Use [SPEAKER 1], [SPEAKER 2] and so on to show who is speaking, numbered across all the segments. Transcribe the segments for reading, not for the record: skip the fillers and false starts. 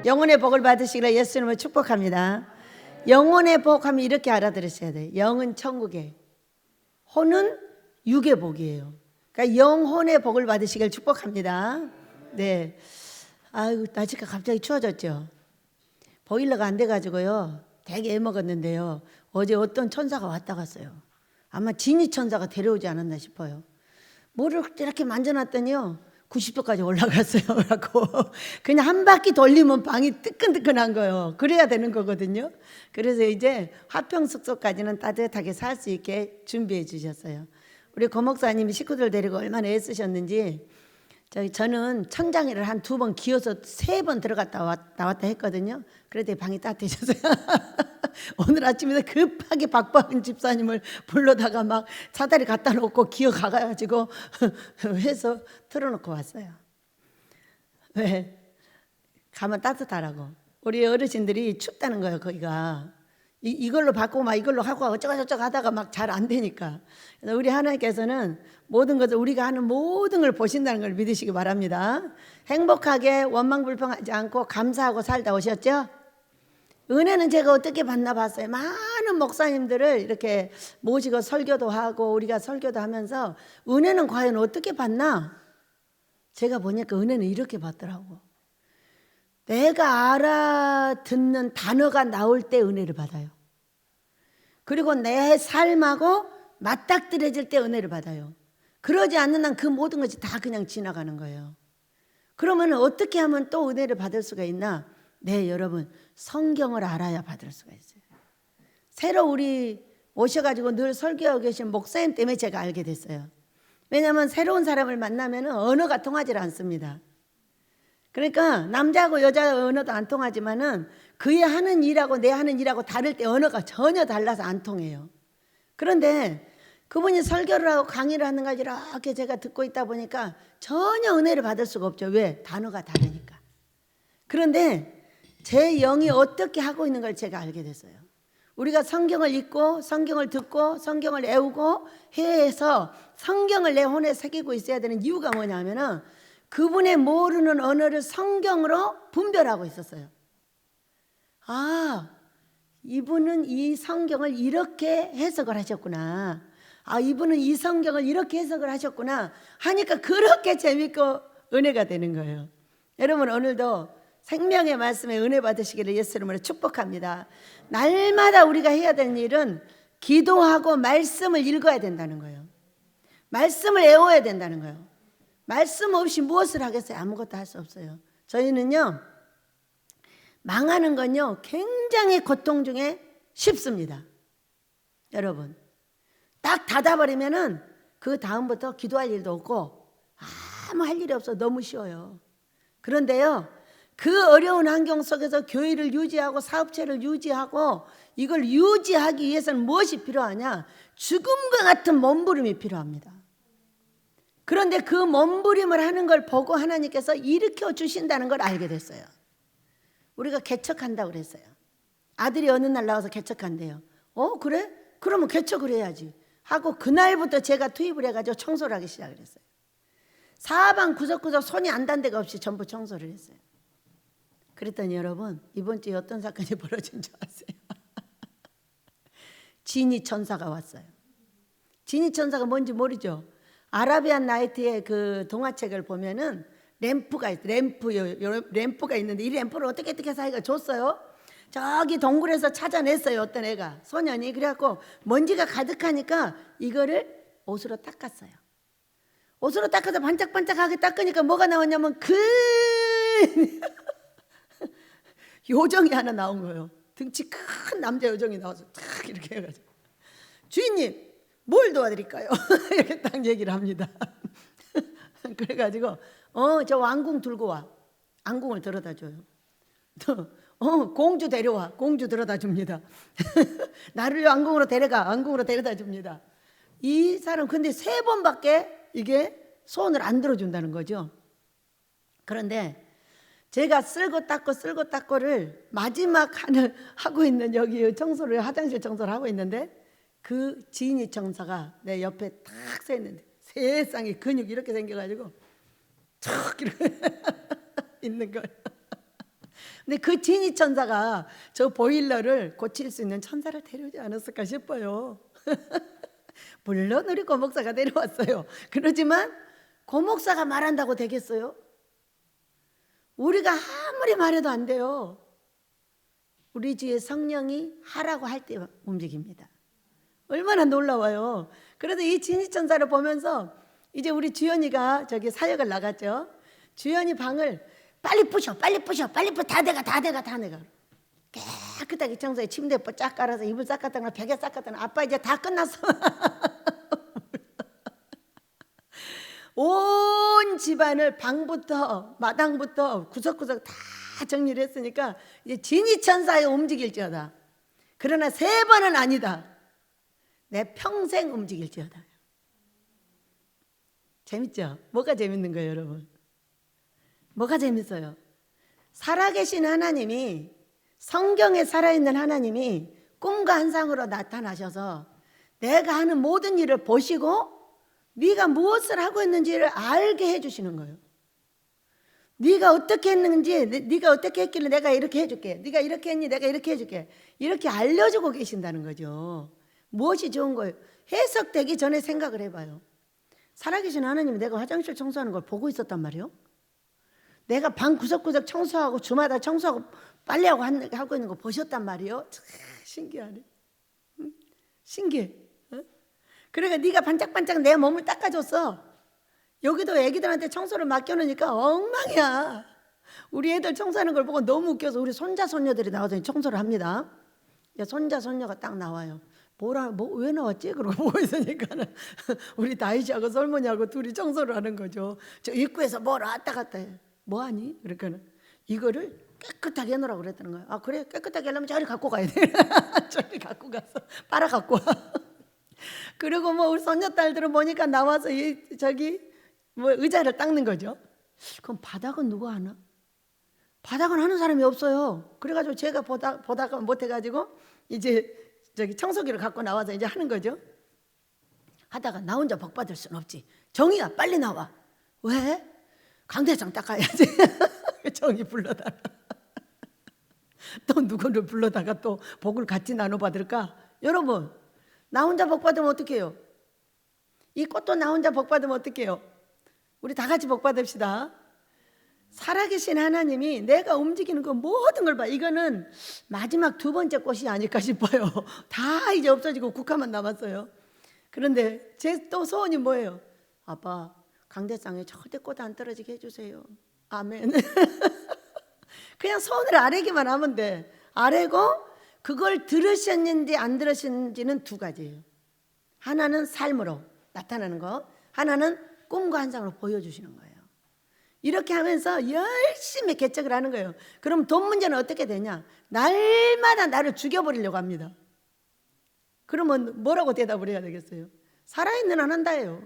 [SPEAKER 1] 영혼의 복을 받으시기를 예수님을 축복합니다. 영혼의 복하면 이렇게 알아들으셔야 돼요. 영은 천국에, 혼은 육의 복이에요. 그러니까 영혼의 복을 받으시길 축복합니다. 네. 아이고, 날씨가 갑자기 추워졌죠. 보일러가 안 돼가지고요. 되게 애먹었는데요. 어제 어떤 천사가 왔다 갔어요. 아마 진이 천사가 데려오지 않았나 싶어요. 뭐를 이렇게 만져놨더니요. 90도까지 올라갔어요. 그래갖고 그냥 한 바퀴 돌리면 방이 뜨끈뜨끈한 거예요. 그래야 되는 거거든요. 그래서 이제 화평 숙소까지는 따뜻하게 살 수 있게 준비해 주셨어요. 우리 고 목사님이 식구들 데리고 얼마나 애쓰셨는지 저는 천장에를 한 2번 기어서 3번 들어갔다 나왔다 했거든요. 그래도 방이 따뜻해졌어요. 오늘 아침에 급하게 박박은 집사님을 불러다가 막 사다리 갖다 놓고 기어 가가지고 해서 틀어놓고 왔어요. 왜? 가면 따뜻하라고. 우리 어르신들이 춥다는 거예요. 거기가 이걸로 바꾸고 막 이걸로 하고 어쩌고저쩌고 하다가 막 잘 안 되니까. 우리 하나님께서는 모든 것을 우리가 하는 모든 걸 보신다는 걸 믿으시기 바랍니다. 행복하게 원망불평하지 않고 감사하고 살다 오셨죠? 은혜는 제가 어떻게 받나 봤어요. 많은 목사님들을 이렇게 모시고 설교도 하고 우리가 설교도 하면서 은혜는 과연 어떻게 받나? 제가 보니까 은혜는 이렇게 받더라고. 내가 알아듣는 단어가 나올 때 은혜를 받아요. 그리고 내 삶하고 맞닥뜨려질 때 은혜를 받아요. 그러지 않는 한 그 모든 것이 다 그냥 지나가는 거예요. 그러면 어떻게 하면 또 은혜를 받을 수가 있나? 네, 여러분, 성경을 알아야 받을 수가 있어요. 새로 우리 오셔가지고 늘 설교하고 계신 목사님 때문에 제가 알게 됐어요. 왜냐하면 새로운 사람을 만나면 언어가 통하지 않습니다. 그러니까 남자하고 여자 언어도 안 통하지만은 그의 하는 일하고 내 하는 일하고 다를 때 언어가 전혀 달라서 안 통해요. 그런데 그분이 설교를 하고 강의를 하는 걸 이렇게 제가 듣고 있다 보니까 전혀 은혜를 받을 수가 없죠. 왜? 단어가 다르니까. 그런데 제 영이 어떻게 하고 있는 걸 제가 알게 됐어요. 우리가 성경을 읽고 성경을 듣고 성경을 외우고 해서 성경을 내 혼에 새기고 있어야 되는 이유가 뭐냐면은 그분의 모르는 언어를 성경으로 분별하고 있었어요. 아, 이분은 이 성경을 이렇게 해석을 하셨구나. 아, 이분은 이 성경을 이렇게 해석을 하셨구나 하니까 그렇게 재밌고 은혜가 되는 거예요. 여러분, 오늘도 생명의 말씀에 은혜 받으시기를 예수 이름으로 축복합니다. 날마다 우리가 해야 되는 일은 기도하고 말씀을 읽어야 된다는 거예요. 말씀을 외워야 된다는 거예요. 말씀 없이 무엇을 하겠어요? 아무것도 할 수 없어요. 저희는요, 망하는 건요 굉장히 고통 중에 쉽습니다. 여러분, 딱 닫아버리면은 그 다음부터 기도할 일도 없고 아무 할 일이 없어. 너무 쉬워요. 그런데요, 그 어려운 환경 속에서 교회를 유지하고 사업체를 유지하고 이걸 유지하기 위해서는 무엇이 필요하냐? 죽음과 같은 몸부림이 필요합니다. 그런데 그 몸부림을 하는 걸 보고 하나님께서 일으켜 주신다는 걸 알게 됐어요. 우리가 개척한다고 그랬어요. 아들이 어느 날 나와서 개척한대요. 그래? 그러면 개척을 해야지 하고 그날부터 제가 투입을 해가지고 청소를 하기 시작을 했어요. 사방 구석구석 손이 안 닿는 데가 없이 전부 청소를 했어요. 그랬더니 여러분, 이번 주에 어떤 사건이 벌어진 줄 아세요? 지니 천사가 왔어요. 지니 천사가 뭔지 모르죠? 아라비안 나이트의 그 동화책을 보면은 램프가 있는데 이 램프를 어떻게 해서 줬어요? 저기 동굴에서 찾아냈어요. 어떤 애가, 소년이. 그래갖고 먼지가 가득하니까 이거를 옷으로 닦았어요. 옷으로 닦아서 반짝반짝하게 닦으니까 뭐가 나왔냐면 요정이 하나 나온 거예요. 등치 큰 남자 요정이 나와서 탁 이렇게 해가지고, 주인님 뭘 도와드릴까요? 이렇게 딱 얘기를 합니다. 그래가지고 저 왕궁 들고 와. 왕궁을 들어다 줘요. 또 공주 데려와. 공주 들어다 줍니다. 나를 왕궁으로 데려가. 왕궁으로 데려다 줍니다. 이 사람 근데 3번밖에 이게 손을 안 들어준다는 거죠. 그런데 제가 쓸고 닦고를 마지막 하고 있는 여기 청소를, 화장실 청소를 하고 있는데 그 지니 청사가 내 옆에 탁 서 있는데 세상에 근육이 이렇게 생겨가지고 탁 이렇게 있는 거예요. 근데 그 지니 천사가 저 보일러를 고칠 수 있는 천사를 데려오지 않았을까 싶어요. 물론 우리 고목사가 데려왔어요. 그러지만 고목사가 말한다고 되겠어요? 우리가 아무리 말해도 안 돼요. 우리 주의 성령이 하라고 할 때 움직입니다. 얼마나 놀라워요. 그래서 이 진시천사를 보면서 이제 우리 주연이가 저기 사역을 나갔죠. 주연이 방을 빨리 부셔 다 내가 깨끗하게 청소해. 침대 쫙 깔아서 이불 싹 갖다 놔, 베개 싹 갖다 놔. 아빠 이제 다 끝났어. 온 집안을 방부터 마당부터 구석구석 다 정리를 했으니까 이제 진이천사에 움직일지어다. 그러나 3번은 아니다. 내 평생 움직일지어다. 재밌죠? 뭐가 재밌는 거예요, 여러분? 뭐가 재밌어요? 살아계신 하나님이, 성경에 살아있는 하나님이 꿈과 환상으로 나타나셔서 내가 하는 모든 일을 보시고 네가 무엇을 하고 있는지를 알게 해주시는 거예요. 네가 어떻게 했는지, 네가 어떻게 했길래 내가 이렇게 해줄게, 네가 이렇게 했니 내가 이렇게 해줄게, 이렇게 알려주고 계신다는 거죠. 무엇이 좋은 거예요? 해석되기 전에 생각을 해봐요. 살아계신 하나님이 내가 화장실 청소하는 걸 보고 있었단 말이에요. 내가 방 구석구석 청소하고 주마다 청소하고 빨래하고 하고 있는 거 보셨단 말이에요. 참 신기하네. 응? 신기해. 어? 그러니까 네가 반짝반짝 내 몸을 닦아줬어. 여기도 애기들한테 청소를 맡겨놓으니까 엉망이야. 우리 애들 청소하는 걸 보고 너무 웃겨서 우리 손자 손녀들이 나와서 청소를 합니다. 손자 손녀가 딱 나와요. 왜 나왔지? 그러고 보고 있으니까는 우리 다이시하고 설머니하고 둘이 청소를 하는 거죠. 저 입구에서 뭘 왔다 갔다 해. 뭐하니? 그러니까는 이거를 깨끗하게 해놓으라고 그랬다는 거예요. 아 그래? 깨끗하게 하려면 저리 갖고 가야 돼. 저리 갖고 가서 빨아 갖고 와. 그리고 뭐 우리 손녀딸들은 보니까 나와서 저기 뭐 의자를 닦는 거죠. 그럼 바닥은 누가 하나? 바닥은 하는 사람이 없어요. 그래가지고 제가 보다가 못해가지고 이제 저기 청소기를 갖고 나와서 이제 하는 거죠. 하다가 나 혼자 복 받을 순 없지. 정이야 빨리 나와. 왜? 강대장 닦아야지. 정이 불러다가 또 누구를 불러다가 또 복을 같이 나눠 받을까? 여러분 나 혼자 복 받으면 어떡해요? 이 꽃도 나 혼자 복 받으면 어떡해요? 우리 다 같이 복 받읍시다. 살아계신 하나님이 내가 움직이는 그 모든 걸 봐. 이거는 마지막 2번째 꽃이 아닐까 싶어요. 다 이제 없어지고 국화만 남았어요. 그런데 제 또 소원이 뭐예요? 아빠 강대상에 절대 꽃 안 떨어지게 해주세요. 아멘. 그냥 소원을 아뢰기만 하면 돼. 아뢰고 그걸 들으셨는지 안 들으셨는지는 2가지예요. 하나는 삶으로 나타나는 거, 하나는 꿈과 환상으로 보여주시는 거예요. 이렇게 하면서 열심히 개척을 하는 거예요. 그럼 돈 문제는 어떻게 되냐? 날마다 나를 죽여버리려고 합니다. 그러면 뭐라고 대답을 해야 되겠어요? 살아있는 한 한다예요.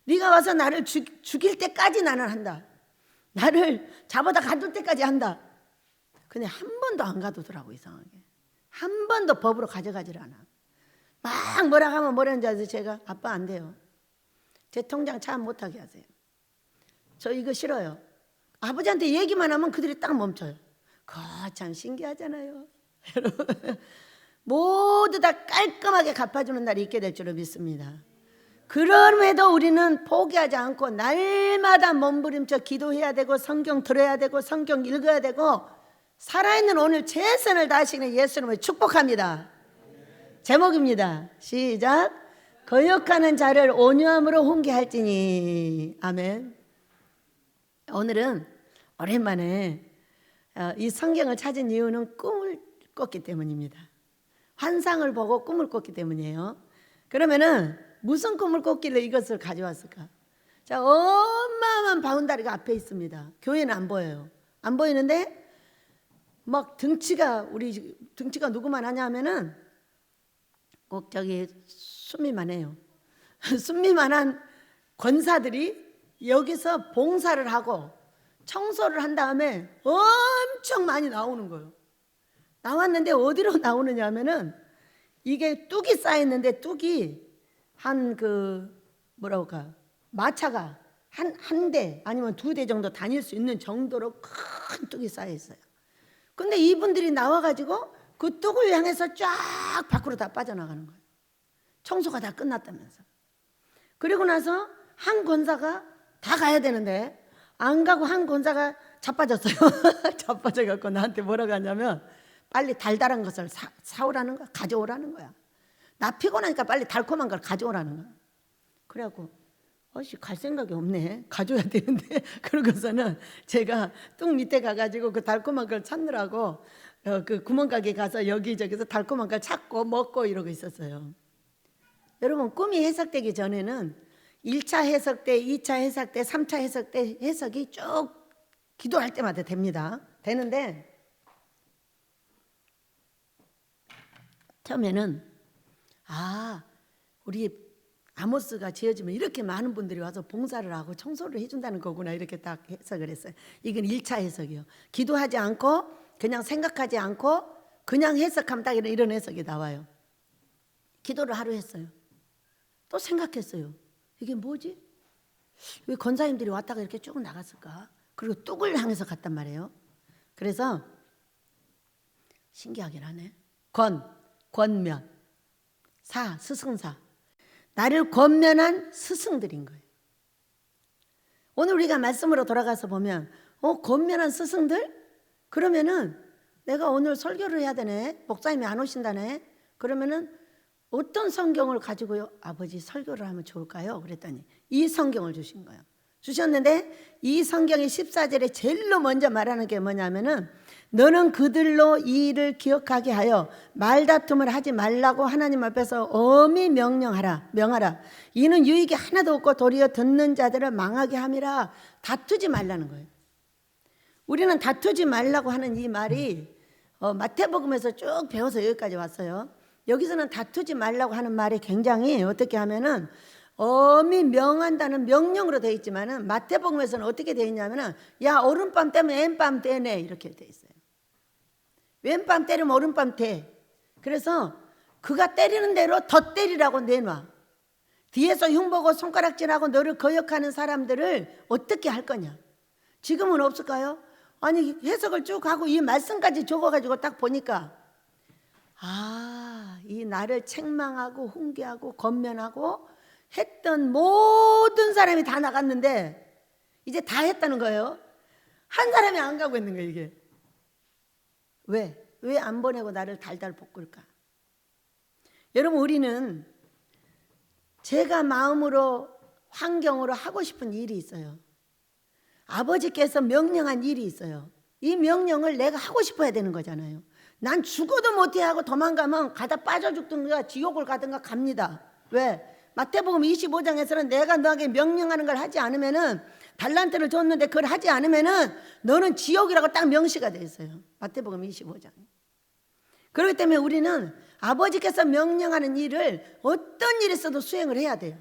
[SPEAKER 1] 네가 와서 나를 죽일 때까지 나는 한다. 나를 잡아다 가둘 때까지 한다. 근데 한 번도 안 가두더라고. 이상하게 한 번도 법으로 가져가질 않아. 막 뭐라 하면 뭐라는지 아세요? 제가 아빠 안 돼요. 제 통장 차 못하게 하세요. 저 이거 싫어요. 아버지한테 얘기만 하면 그들이 딱 멈춰요. 참 신기하잖아요. 여러분 모두 다 깔끔하게 갚아주는 날이 있게 될 줄을 믿습니다. 그럼에도 우리는 포기하지 않고 날마다 몸부림쳐 기도해야 되고 성경 들어야 되고 성경 읽어야 되고 살아있는 오늘 최선을 다하시는 예수님을 축복합니다. 제목입니다. 시작. 거역하는 자를 온유함으로 훈계할지니. 아멘. 오늘은 오랜만에 이 성경을 찾은 이유는 꿈을 꿨기 때문입니다. 환상을 보고 꿈을 꿨기 때문이에요. 그러면은 무슨 꿈을 꿨길래 이것을 가져왔을까? 자, 어마어마한 바운다리가 앞에 있습니다. 교회는 안 보여요. 안 보이는데 막 우리 등치가 누구만 하냐 하면은 꼭 저기 순미만해요. 순미만한 권사들이 여기서 봉사를 하고 청소를 한 다음에 엄청 많이 나오는 거예요. 나왔는데 어디로 나오느냐 하면은 이게 뚝이 쌓였는데 뚝이 한 마차가 한 대 아니면 2대 정도 다닐 수 있는 정도로 큰 뚝이 쌓여 있어요. 근데 이분들이 나와가지고 그 뚝을 향해서 쫙 밖으로 다 빠져나가는 거예요. 청소가 다 끝났다면서. 그리고 나서 한 권사가 다 가야 되는데 안 가고 한 권사가 자빠졌어요. 자빠져갖고 나한테 뭐라고 하냐면 빨리 달달한 것을 사오라는 거야. 가져오라는 거야. 나 피곤하니까 빨리 달콤한 걸 가져오라는 거야. 그래갖고 갈 생각이 없네. 가져야 되는데. 그러고서는 제가 뚝 밑에 가가지고 그 달콤한 걸 찾느라고 그 구멍가게 가서 여기저기서 달콤한 걸 찾고 먹고 이러고 있었어요. 여러분, 꿈이 해석되기 전에는 1차 해석 때, 2차 해석 때, 3차 해석 때 해석이 쭉 기도할 때마다 됩니다. 되는데 처음에는 우리 아모스가 지어지면 이렇게 많은 분들이 와서 봉사를 하고 청소를 해준다는 거구나 이렇게 딱 해석을 했어요. 이건 1차 해석이요. 기도하지 않고 그냥 생각하지 않고 그냥 해석하면 딱 이런 해석이 나와요. 기도를 하루 했어요. 또 생각했어요. 이게 뭐지? 왜 권사님들이 왔다가 이렇게 쭉 나갔을까? 그리고 뚝을 향해서 갔단 말이에요. 그래서 신기하긴 하네. 권면, 스승사. 나를 권면한 스승들인 거예요. 오늘 우리가 말씀으로 돌아가서 보면 권면한 스승들? 그러면은 내가 오늘 설교를 해야 되네. 목사님이 안 오신다네. 그러면은 어떤 성경을 가지고요? 아버지 설교를 하면 좋을까요? 그랬더니 이 성경을 주신 거예요. 주셨는데 이 성경의 14절에 제일로 먼저 말하는 게 뭐냐면은 너는 그들로 이 일을 기억하게 하여 말다툼을 하지 말라고 하나님 앞에서 엄히 명하라. 이는 유익이 하나도 없고 도리어 듣는 자들을 망하게 함이라. 다투지 말라는 거예요. 우리는 다투지 말라고 하는 이 말이 마태복음에서 쭉 배워서 여기까지 왔어요. 여기서는 다투지 말라고 하는 말이 굉장히 어떻게 하면은 엄히 명한다는 명령으로 되어 있지만은 마태복음에서는 어떻게 되어 있냐면은 야 오른밤 때면 왼밤 때네 이렇게 되어 있어요. 왼밤 때리면 오른밤 대. 그래서 그가 때리는 대로 더 때리라고 내놔. 뒤에서 흉보고 손가락질하고 너를 거역하는 사람들을 어떻게 할 거냐. 지금은 없을까요? 아니 해석을 쭉 하고 이 말씀까지 적어가지고 딱 보니까 이 나를 책망하고 훈계하고 권면하고 했던 모든 사람이 다 나갔는데 이제 다 했다는 거예요. 한 사람이 안 가고 있는 거예요. 이게 왜 안 보내고 나를 달달 볶을까? 여러분, 우리는 제가 마음으로 환경으로 하고 싶은 일이 있어요. 아버지께서 명령한 일이 있어요. 이 명령을 내가 하고 싶어야 되는 거잖아요. 난 죽어도 못해 하고 도망가면 가다 빠져 죽든가 지옥을 가든가 갑니다. 왜? 마태복음 25장에서는 내가 너에게 명령하는 걸 하지 않으면은 달란트를 줬는데 그걸 하지 않으면은 너는 지옥이라고 딱 명시가 되어 있어요. 마태복음 25장. 그렇기 때문에 우리는 아버지께서 명령하는 일을 어떤 일이 있어도 수행을 해야 돼요.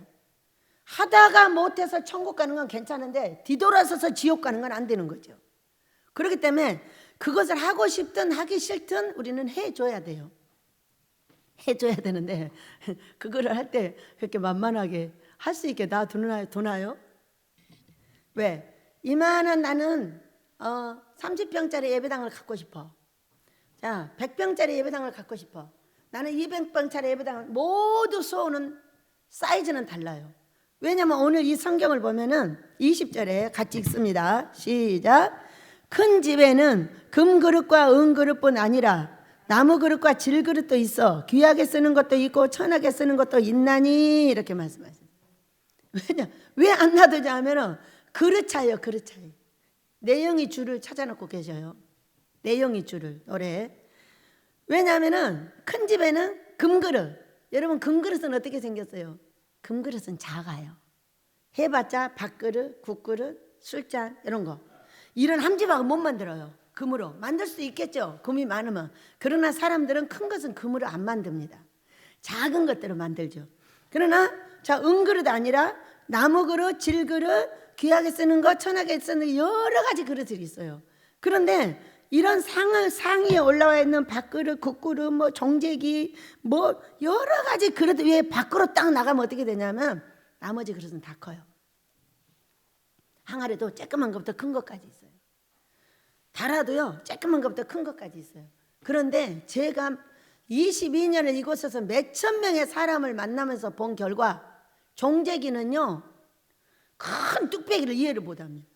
[SPEAKER 1] 하다가 못해서 천국 가는 건 괜찮은데 뒤돌아서서 지옥 가는 건 안 되는 거죠. 그렇기 때문에 그것을 하고 싶든 하기 싫든 우리는 해줘야 돼요. 해줘야 되는데 그거를 할 때 그렇게 만만하게 할 수 있게 놔두나요? 왜? 이만한 나는 30평짜리 예배당을 갖고 싶어. 자, 100평짜리 예배당을 갖고 싶어. 나는 200평짜리 예배당을 모두 쏘는 사이즈는 달라요. 왜냐하면 오늘 이 성경을 보면은 20절에 같이 읽습니다. 시작. 큰 집에는 금그릇과 은그릇뿐 아니라 나무그릇과 질그릇도 있어 귀하게 쓰는 것도 있고 천하게 쓰는 것도 있나니 이렇게 말씀하셨어요. 왜 안 놔두냐 하면은 그릇 차이요. 그릇 차이. 내용이 줄을 찾아놓고 계셔요. 내용이 줄을 노래. 왜냐하면은 큰 집에는 금그릇. 여러분 금그릇은 어떻게 생겼어요? 금그릇은 작아요. 해봤자 밥그릇, 국그릇, 술잔 이런 거. 이런 함집하고 못 만들어요. 금으로. 만들 수 있겠죠. 금이 많으면. 그러나 사람들은 큰 것은 금으로 안 만듭니다. 작은 것들을 만들죠. 그러나 자 은그릇 아니라 나무그릇, 질그릇, 귀하게 쓰는 것, 천하게 쓰는 것 여러 가지 그릇들이 있어요. 그런데 이런 상위에 올라와 있는 밥그릇, 국그릇, 뭐 정제기, 뭐 여러 가지 그릇 위에 밖으로 딱 나가면 어떻게 되냐면 나머지 그릇은 다 커요. 항아리도 쬐끄만 것부터 큰 것까지 있어요. 달아도요 조그만 것부터 큰 것까지 있어요. 그런데 제가 22년을 이곳에서 몇천 명의 사람을 만나면서 본 결과 종재기는요 큰 뚝배기를 이해를 못합니다.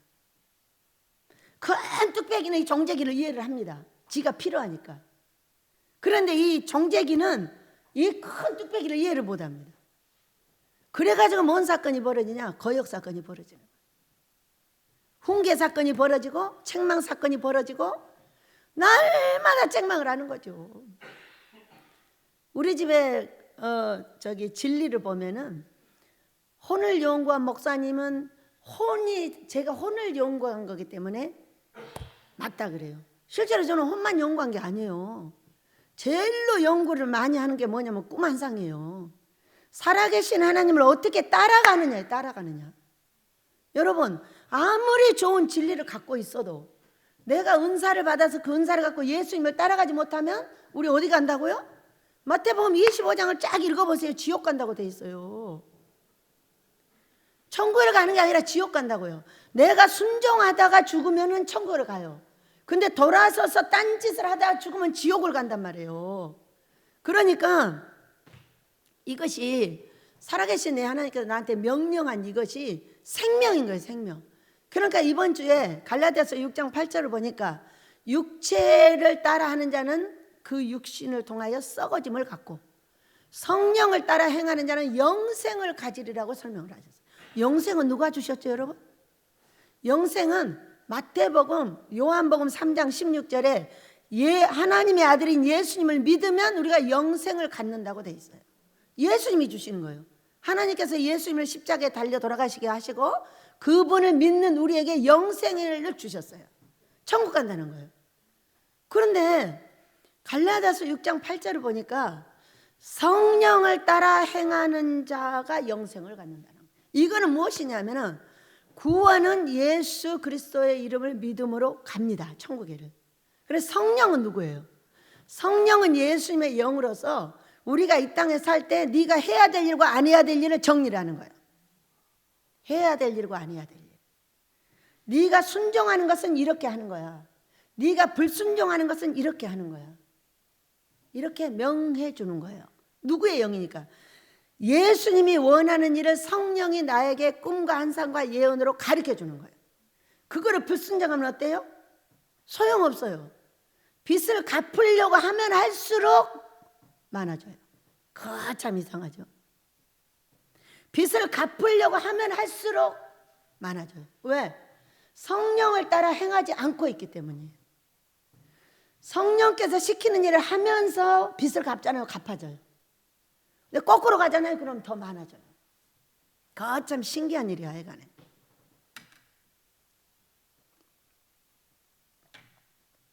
[SPEAKER 1] 큰 뚝배기는 이 종재기를 이해를 합니다. 지가 필요하니까. 그런데 이 종재기는 이 큰 뚝배기를 이해를 못합니다. 그래가지고 뭔 사건이 벌어지냐? 거역 사건이 벌어지는 거예요. 훈계 사건이 벌어지고 책망 사건이 벌어지고 날마다 책망을 하는 거죠. 우리 집에 진리를 보면은 혼을 연구한 목사님은 제가 혼을 연구한 거기 때문에 맞다 그래요. 실제로 저는 혼만 연구한 게 아니에요. 제일로 연구를 많이 하는 게 뭐냐면 꿈 환상이에요. 살아계신 하나님을 어떻게 따라가느냐에 따라가느냐. 여러분 아무리 좋은 진리를 갖고 있어도 내가 은사를 받아서 그 은사를 갖고 예수님을 따라가지 못하면 우리 어디 간다고요? 마태복음 25장을 쫙 읽어보세요. 지옥 간다고 돼 있어요. 천국을 가는 게 아니라 지옥 간다고요. 내가 순종하다가 죽으면 천국을 가요. 근데 돌아서서 딴짓을 하다가 죽으면 지옥을 간단 말이에요. 그러니까 이것이 살아계신 내 하나님께서 나한테 명령한 이것이 생명인 거예요. 생명. 그러니까 이번 주에 갈라디아서 6장 8절을 보니까 육체를 따라하는 자는 그 육신을 통하여 썩어짐을 갖고 성령을 따라 행하는 자는 영생을 가지리라고 설명을 하셨어요. 영생은 누가 주셨죠, 여러분? 영생은 마태복음, 요한복음 3장 16절에 하나님의 아들인 예수님을 믿으면 우리가 영생을 갖는다고 돼 있어요. 예수님이 주시는 거예요. 하나님께서 예수님을 십자가에 달려 돌아가시게 하시고 그분을 믿는 우리에게 영생을 주셨어요. 천국 간다는 거예요. 그런데 갈라디아서 6장 8절을 보니까 성령을 따라 행하는 자가 영생을 갖는다는 거예요. 이거는 무엇이냐면은 구원은 예수 그리스도의 이름을 믿음으로 갑니다. 천국에를. 그래서 성령은 누구예요? 성령은 예수님의 영으로서 우리가 이 땅에 살 때 네가 해야 될 일과 안 해야 될 일을 정리를 하는 거예요. 해야 될 일과 안 해야 될 일. 네가 순종하는 것은 이렇게 하는 거야. 네가 불순종하는 것은 이렇게 하는 거야. 이렇게 명해 주는 거예요. 누구의 영이니까? 예수님이 원하는 일을 성령이 나에게 꿈과 환상과 예언으로 가르쳐 주는 거예요. 그거를 불순종하면 어때요? 소용없어요. 빚을 갚으려고 하면 할수록 많아져요. 그거 참 이상하죠. 빚을 갚으려고 하면 할수록 많아져요. 왜? 성령을 따라 행하지 않고 있기 때문이에요. 성령께서 시키는 일을 하면서 빚을 갚잖아요. 갚아져요. 근데 거꾸로 가잖아요. 그럼 더 많아져요. 그거 참 신기한 일이야. 애간에.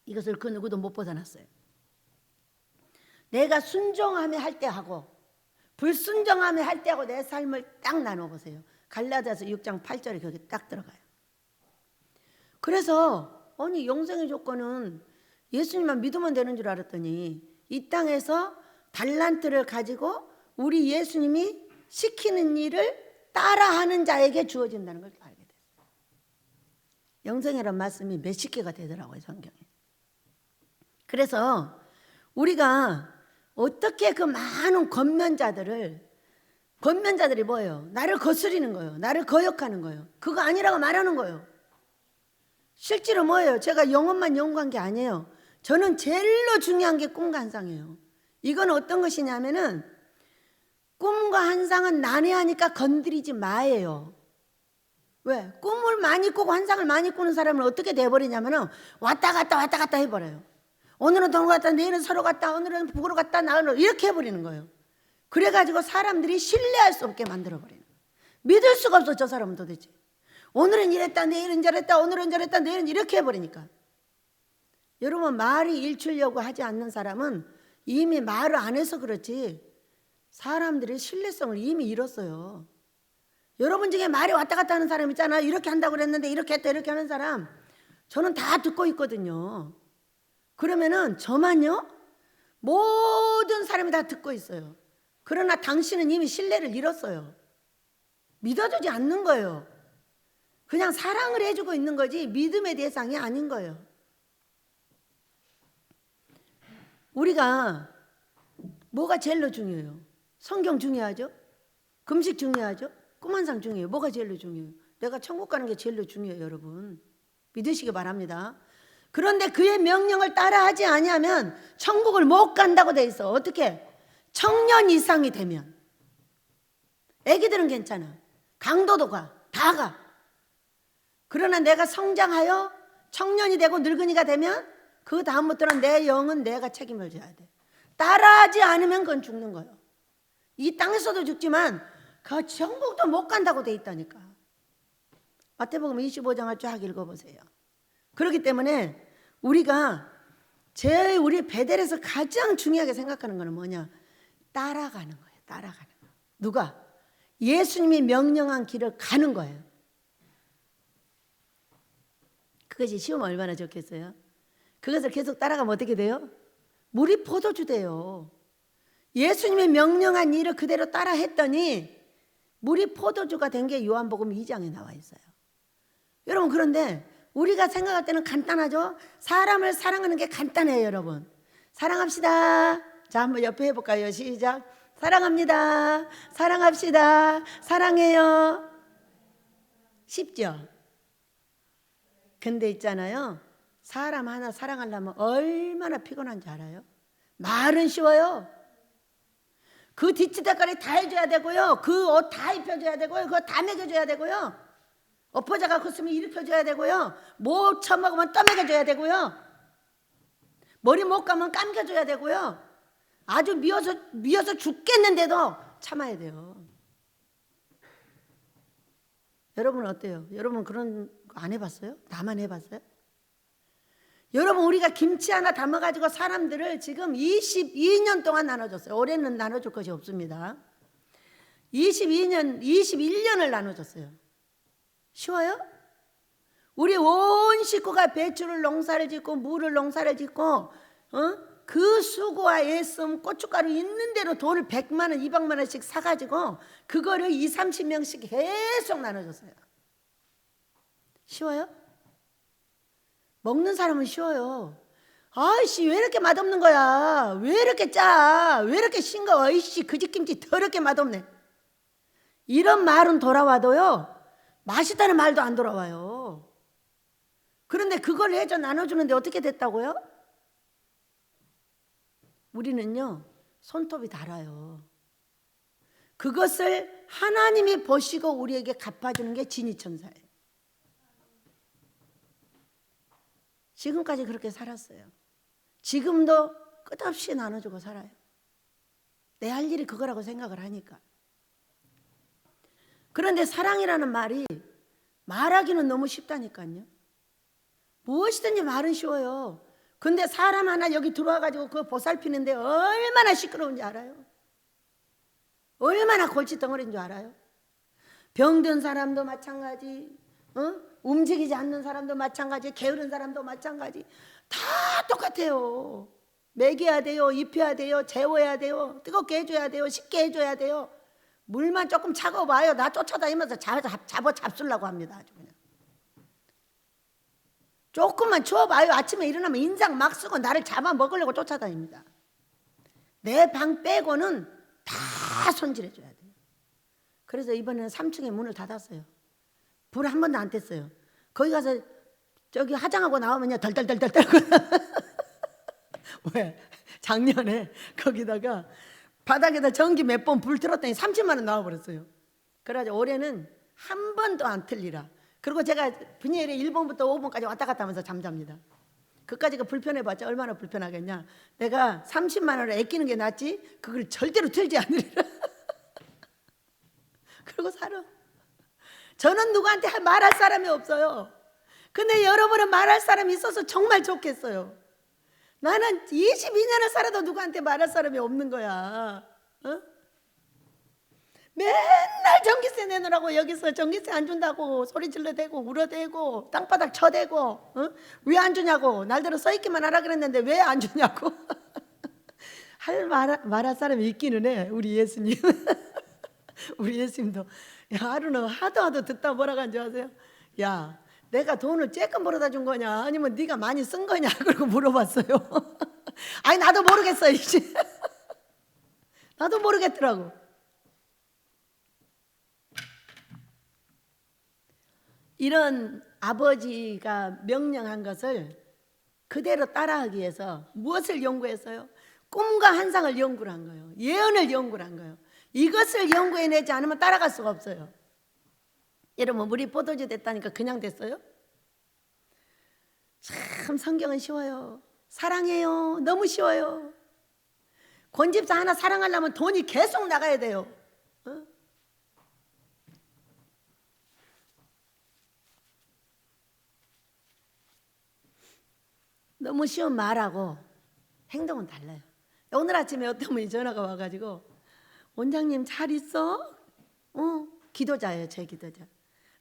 [SPEAKER 1] 이것을 그 누구도 못 벗어났어요. 내가 순종하며 할 때 하고 불순종하며 할 때 하고 내 삶을 딱 나눠보세요. 갈라디아서 6장 8절에 거기 딱 들어가요. 그래서 아니 영생의 조건은 예수님만 믿으면 되는 줄 알았더니 이 땅에서 달란트를 가지고 우리 예수님이 시키는 일을 따라하는 자에게 주어진다는 걸 알게 됐어요. 영생이라는 말씀이 몇십 개가 되더라고요, 성경에. 그래서 우리가 어떻게 그 많은 권면자들이 뭐예요? 나를 거스리는 거예요. 나를 거역하는 거예요. 그거 아니라고 말하는 거예요. 실제로 뭐예요? 제가 영혼만 연구한 게 아니에요. 저는 제일로 중요한 게 꿈과 환상이에요. 이건 어떤 것이냐면은 꿈과 환상은 난해하니까 건드리지 마예요. 왜? 꿈을 많이 꾸고 환상을 많이 꾸는 사람은 어떻게 돼버리냐면은 왔다 갔다 해버려요. 오늘은 동으로 갔다, 내일은 서로 갔다, 오늘은 북으로 갔다, 나흘로 이렇게 해버리는 거예요. 그래가지고 사람들이 신뢰할 수 없게 만들어버리는 거예요. 믿을 수가 없어, 저 사람은 도대체. 오늘은 이랬다, 내일은 저랬다, 오늘은 저랬다, 내일은 이렇게 해버리니까. 여러분, 말이 일추려고 하지 않는 사람은 이미 말을 안 해서 그렇지 사람들이 신뢰성을 이미 잃었어요. 여러분 중에 말이 왔다 갔다 하는 사람 있잖아요. 이렇게 한다고 그랬는데 이렇게 했다 이렇게 하는 사람 저는 다 듣고 있거든요. 그러면은 저만요? 모든 사람이 다 듣고 있어요. 그러나 당신은 이미 신뢰를 잃었어요. 믿어주지 않는 거예요. 그냥 사랑을 해주고 있는 거지 믿음의 대상이 아닌 거예요. 우리가 뭐가 제일로 중요해요? 성경 중요하죠? 금식 중요하죠? 꿈 한 상 중요해요. 뭐가 제일로 중요해요? 내가 천국 가는 게 제일로 중요해요, 여러분. 믿으시기 바랍니다. 그런데 그의 명령을 따라하지 아니하면 천국을 못 간다고 돼 있어. 어떻게? 청년 이상이 되면. 애기들은 괜찮아. 강도도 가. 다 가. 그러나 내가 성장하여 청년이 되고 늙은이가 되면 그 다음부터는 내 영은 내가 책임을 져야 돼. 따라하지 않으면 그건 죽는 거예요. 이 땅에서도 죽지만 그 천국도 못 간다고 돼 있다니까. 마태복음 25장을 쫙 읽어보세요. 그렇기 때문에 우리가 우리 베델에서 가장 중요하게 생각하는 것은 뭐냐? 따라가는 거예요. 따라가는 거. 누가? 예수님이 명령한 길을 가는 거예요. 그것이 쉬우면 얼마나 좋겠어요? 그것을 계속 따라가면 어떻게 돼요? 물이 포도주 돼요. 예수님이 명령한 일을 그대로 따라 했더니 물이 포도주가 된 게 요한복음 2장에 나와 있어요. 여러분, 그런데 우리가 생각할 때는 간단하죠? 사람을 사랑하는 게 간단해요, 여러분. 사랑합시다. 자, 한번 옆에 해볼까요? 시작. 사랑합니다. 사랑합시다. 사랑해요. 쉽죠? 근데 있잖아요. 사람 하나 사랑하려면 얼마나 피곤한지 알아요? 말은 쉬워요. 그 뒤치다까지 다 해줘야 되고요. 그 옷 다 입혀줘야 되고요. 그거 다 먹여줘야 되고요. 엎어져가 컸으면 일으켜줘야 되고요. 못 처먹으면 떠먹여줘야 되고요. 머리 못 감으면 감겨줘야 되고요. 아주 미워서 죽겠는데도 참아야 돼요. 여러분은 어때요? 여러분 그런 거 안 해봤어요? 나만 해봤어요? 여러분, 우리가 김치 하나 담아가지고 사람들을 지금 22년 동안 나눠줬어요. 올해는 나눠줄 것이 없습니다. 21년을 나눠줬어요. 쉬워요? 우리 온 식구가 배추를 농사를 짓고 물을 농사를 짓고 그 수고와 애씀, 고춧가루 있는 대로 돈을 100만 원, 200만 원씩 사가지고 그거를 20, 30명씩 계속 나눠줬어요. 쉬워요? 먹는 사람은 쉬워요. 아이씨, 왜 이렇게 맛없는 거야? 왜 이렇게 짜? 왜 이렇게 싱거워? 아이씨, 그 집 김치 더럽게 맛없네. 이런 말은 돌아와도요, 맛있다는 말도 안 돌아와요. 그런데 그걸 해줘 나눠주는데 어떻게 됐다고요? 우리는요, 손톱이 달아요. 그것을 하나님이 보시고 우리에게 갚아주는 게 진이천사예요. 지금까지 그렇게 살았어요. 지금도 끝없이 나눠주고 살아요. 내 할 일이 그거라고 생각을 하니까. 그런데 사랑이라는 말이 말하기는 너무 쉽다니까요. 무엇이든지 말은 쉬워요. 근데 사람 하나 여기 들어와가지고 그거 보살피는데 얼마나 시끄러운지 알아요? 얼마나 골칫덩어리인 줄 알아요? 병든 사람도 마찬가지, 움직이지 않는 사람도 마찬가지, 게으른 사람도 마찬가지. 다 똑같아요. 먹여야 돼요, 입혀야 돼요, 재워야 돼요, 뜨겁게 해줘야 돼요, 식게 해줘야 돼요. 물만 조금 차가워봐요. 나 쫓아다니면서 잡수려고 합니다. 아주 그냥. 조금만 추워봐요. 아침에 일어나면 인상 막 쓰고 나를 잡아먹으려고 쫓아다닙니다. 내 방 빼고는 다 손질해줘야 돼요. 그래서 이번에는 3층에 문을 닫았어요. 불 한 번도 안 뗐어요. 거기 가서 저기 화장하고 나오면요 덜덜덜덜 떨고 왜? 작년에 거기다가 바닥에다 전기 몇 번 불 틀었더니 30만 원 나와버렸어요. 그래가지고 올해는 한 번도 안 틀리라. 그리고 제가 분야일에 1번부터 5번까지 왔다 갔다 하면서 잠잡니다. 그까지가 불편해봤자 얼마나 불편하겠냐. 내가 30만 원을 아끼는 게 낫지 그걸 절대로 틀지 않으리라. 그러고 살아. 저는 누구한테 말할 사람이 없어요. 근데 여러분은 말할 사람이 있어서 정말 좋겠어요. 나는 22년을 살아도 누구한테 말할 사람이 없는 거야. 맨날 전기세 내놓으라고 여기서 전기세 안 준다고 소리 질러대고 울어대고 땅바닥 쳐대고 왜 안 주냐고 날대로 써있기만 하라 그랬는데 왜 안 주냐고 말할 사람이 있기는 해. 우리 예수님. 우리 예수님도 하루는 하도 듣다 뭐라고 한 줄 아세요? 야, 내가 돈을 쬐끔 벌어다 준 거냐 아니면 네가 많이 쓴 거냐 그러고 물어봤어요. 아니 나도 모르겠어 이제. 나도 모르겠더라고. 이런 아버지가 명령한 것을 그대로 따라하기 위해서 무엇을 연구했어요? 꿈과 환상을 연구를 한 거예요. 예언을 연구를 한 거예요. 이것을 연구해내지 않으면 따라갈 수가 없어요. 여러분 물이 포도주 됐다니까 그냥 됐어요? 참 성경은 쉬워요. 사랑해요. 너무 쉬워요. 권집사 하나 사랑하려면 돈이 계속 나가야 돼요. 어? 너무 쉬운 말하고 행동은 달라요. 오늘 아침에 어떤 분이 전화가 와가지고 원장님 잘 있어? 기도자예요. 제 기도자.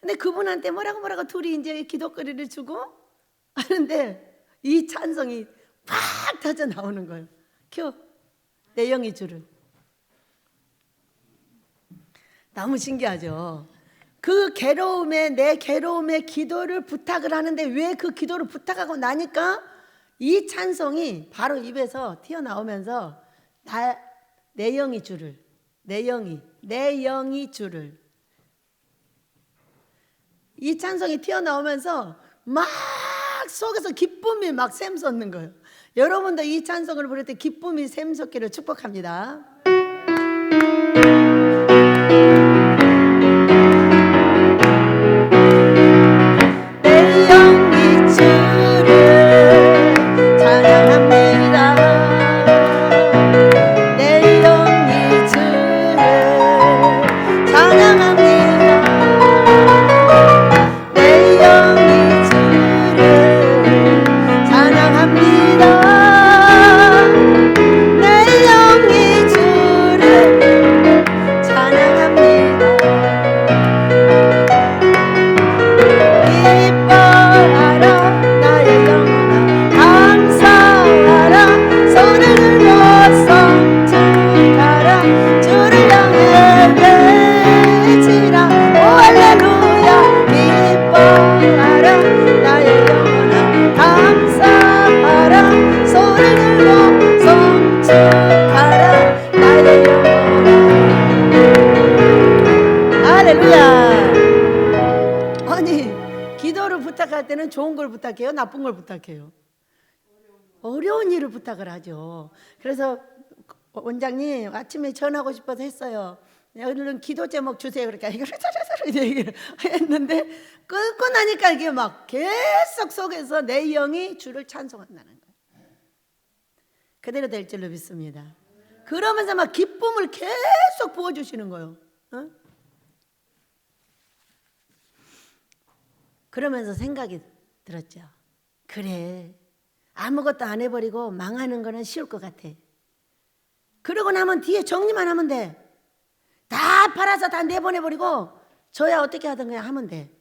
[SPEAKER 1] 근데 그분한테 뭐라고 둘이 이제 기도거리를 주고 하는데 이 찬성이 팍 터져 나오는 거예요. 내 영이 주를. 너무 신기하죠. 그 괴로움에 내 괴로움에 기도를 부탁을 하는데 왜 그 기도를 부탁하고 나니까 이 찬송이 바로 입에서 튀어나오면서 내 영이 주를, 내 영이 주를. 이 찬송이 튀어나오면서 막 속에서 기쁨이 막 샘솟는 거예요. 여러분도 이 찬송을 부를 때 기쁨이 샘솟기를 축복합니다. 내 영이 주를 찬양합니다. 내 영이 주를 찬양합니다. 내 영이 주를 찬양합니다. 내 영이 주를 찬양합니다. 기뻐하라 나의 영혼아 감사하라 손을 들고 성축하라 주를 향해 외치라 오 할렐루야. 기뻐하라 나의 영혼아 감사하라 손을 들고 성축하라 나의 영혼아. 할렐루야. 아니 기도를 부탁할 때는 좋은 걸 부탁해요? 나쁜 걸 부탁해요? 어려운 일을 부탁을 하죠. 그래서 원장님 아침에 전하고 싶어서 했어요. 오늘은 기도 제목 주세요. 그러니까 이걸 얘기를 했는데 끊고 나니까 이게 막 계속 속에서 내 영이 주를 찬송한다는 거예요. 그대로 될 줄로 믿습니다. 그러면서 막 기쁨을 계속 부어주시는 거예요. 어? 그러면서 생각이 들었죠. 그래, 아무것도 안 해버리고 망하는 거는 쉬울 것 같아. 그러고 나면 뒤에 정리만 하면 돼. 다 팔아서 다 내보내버리고 저야 어떻게 하든 그냥 하면 돼.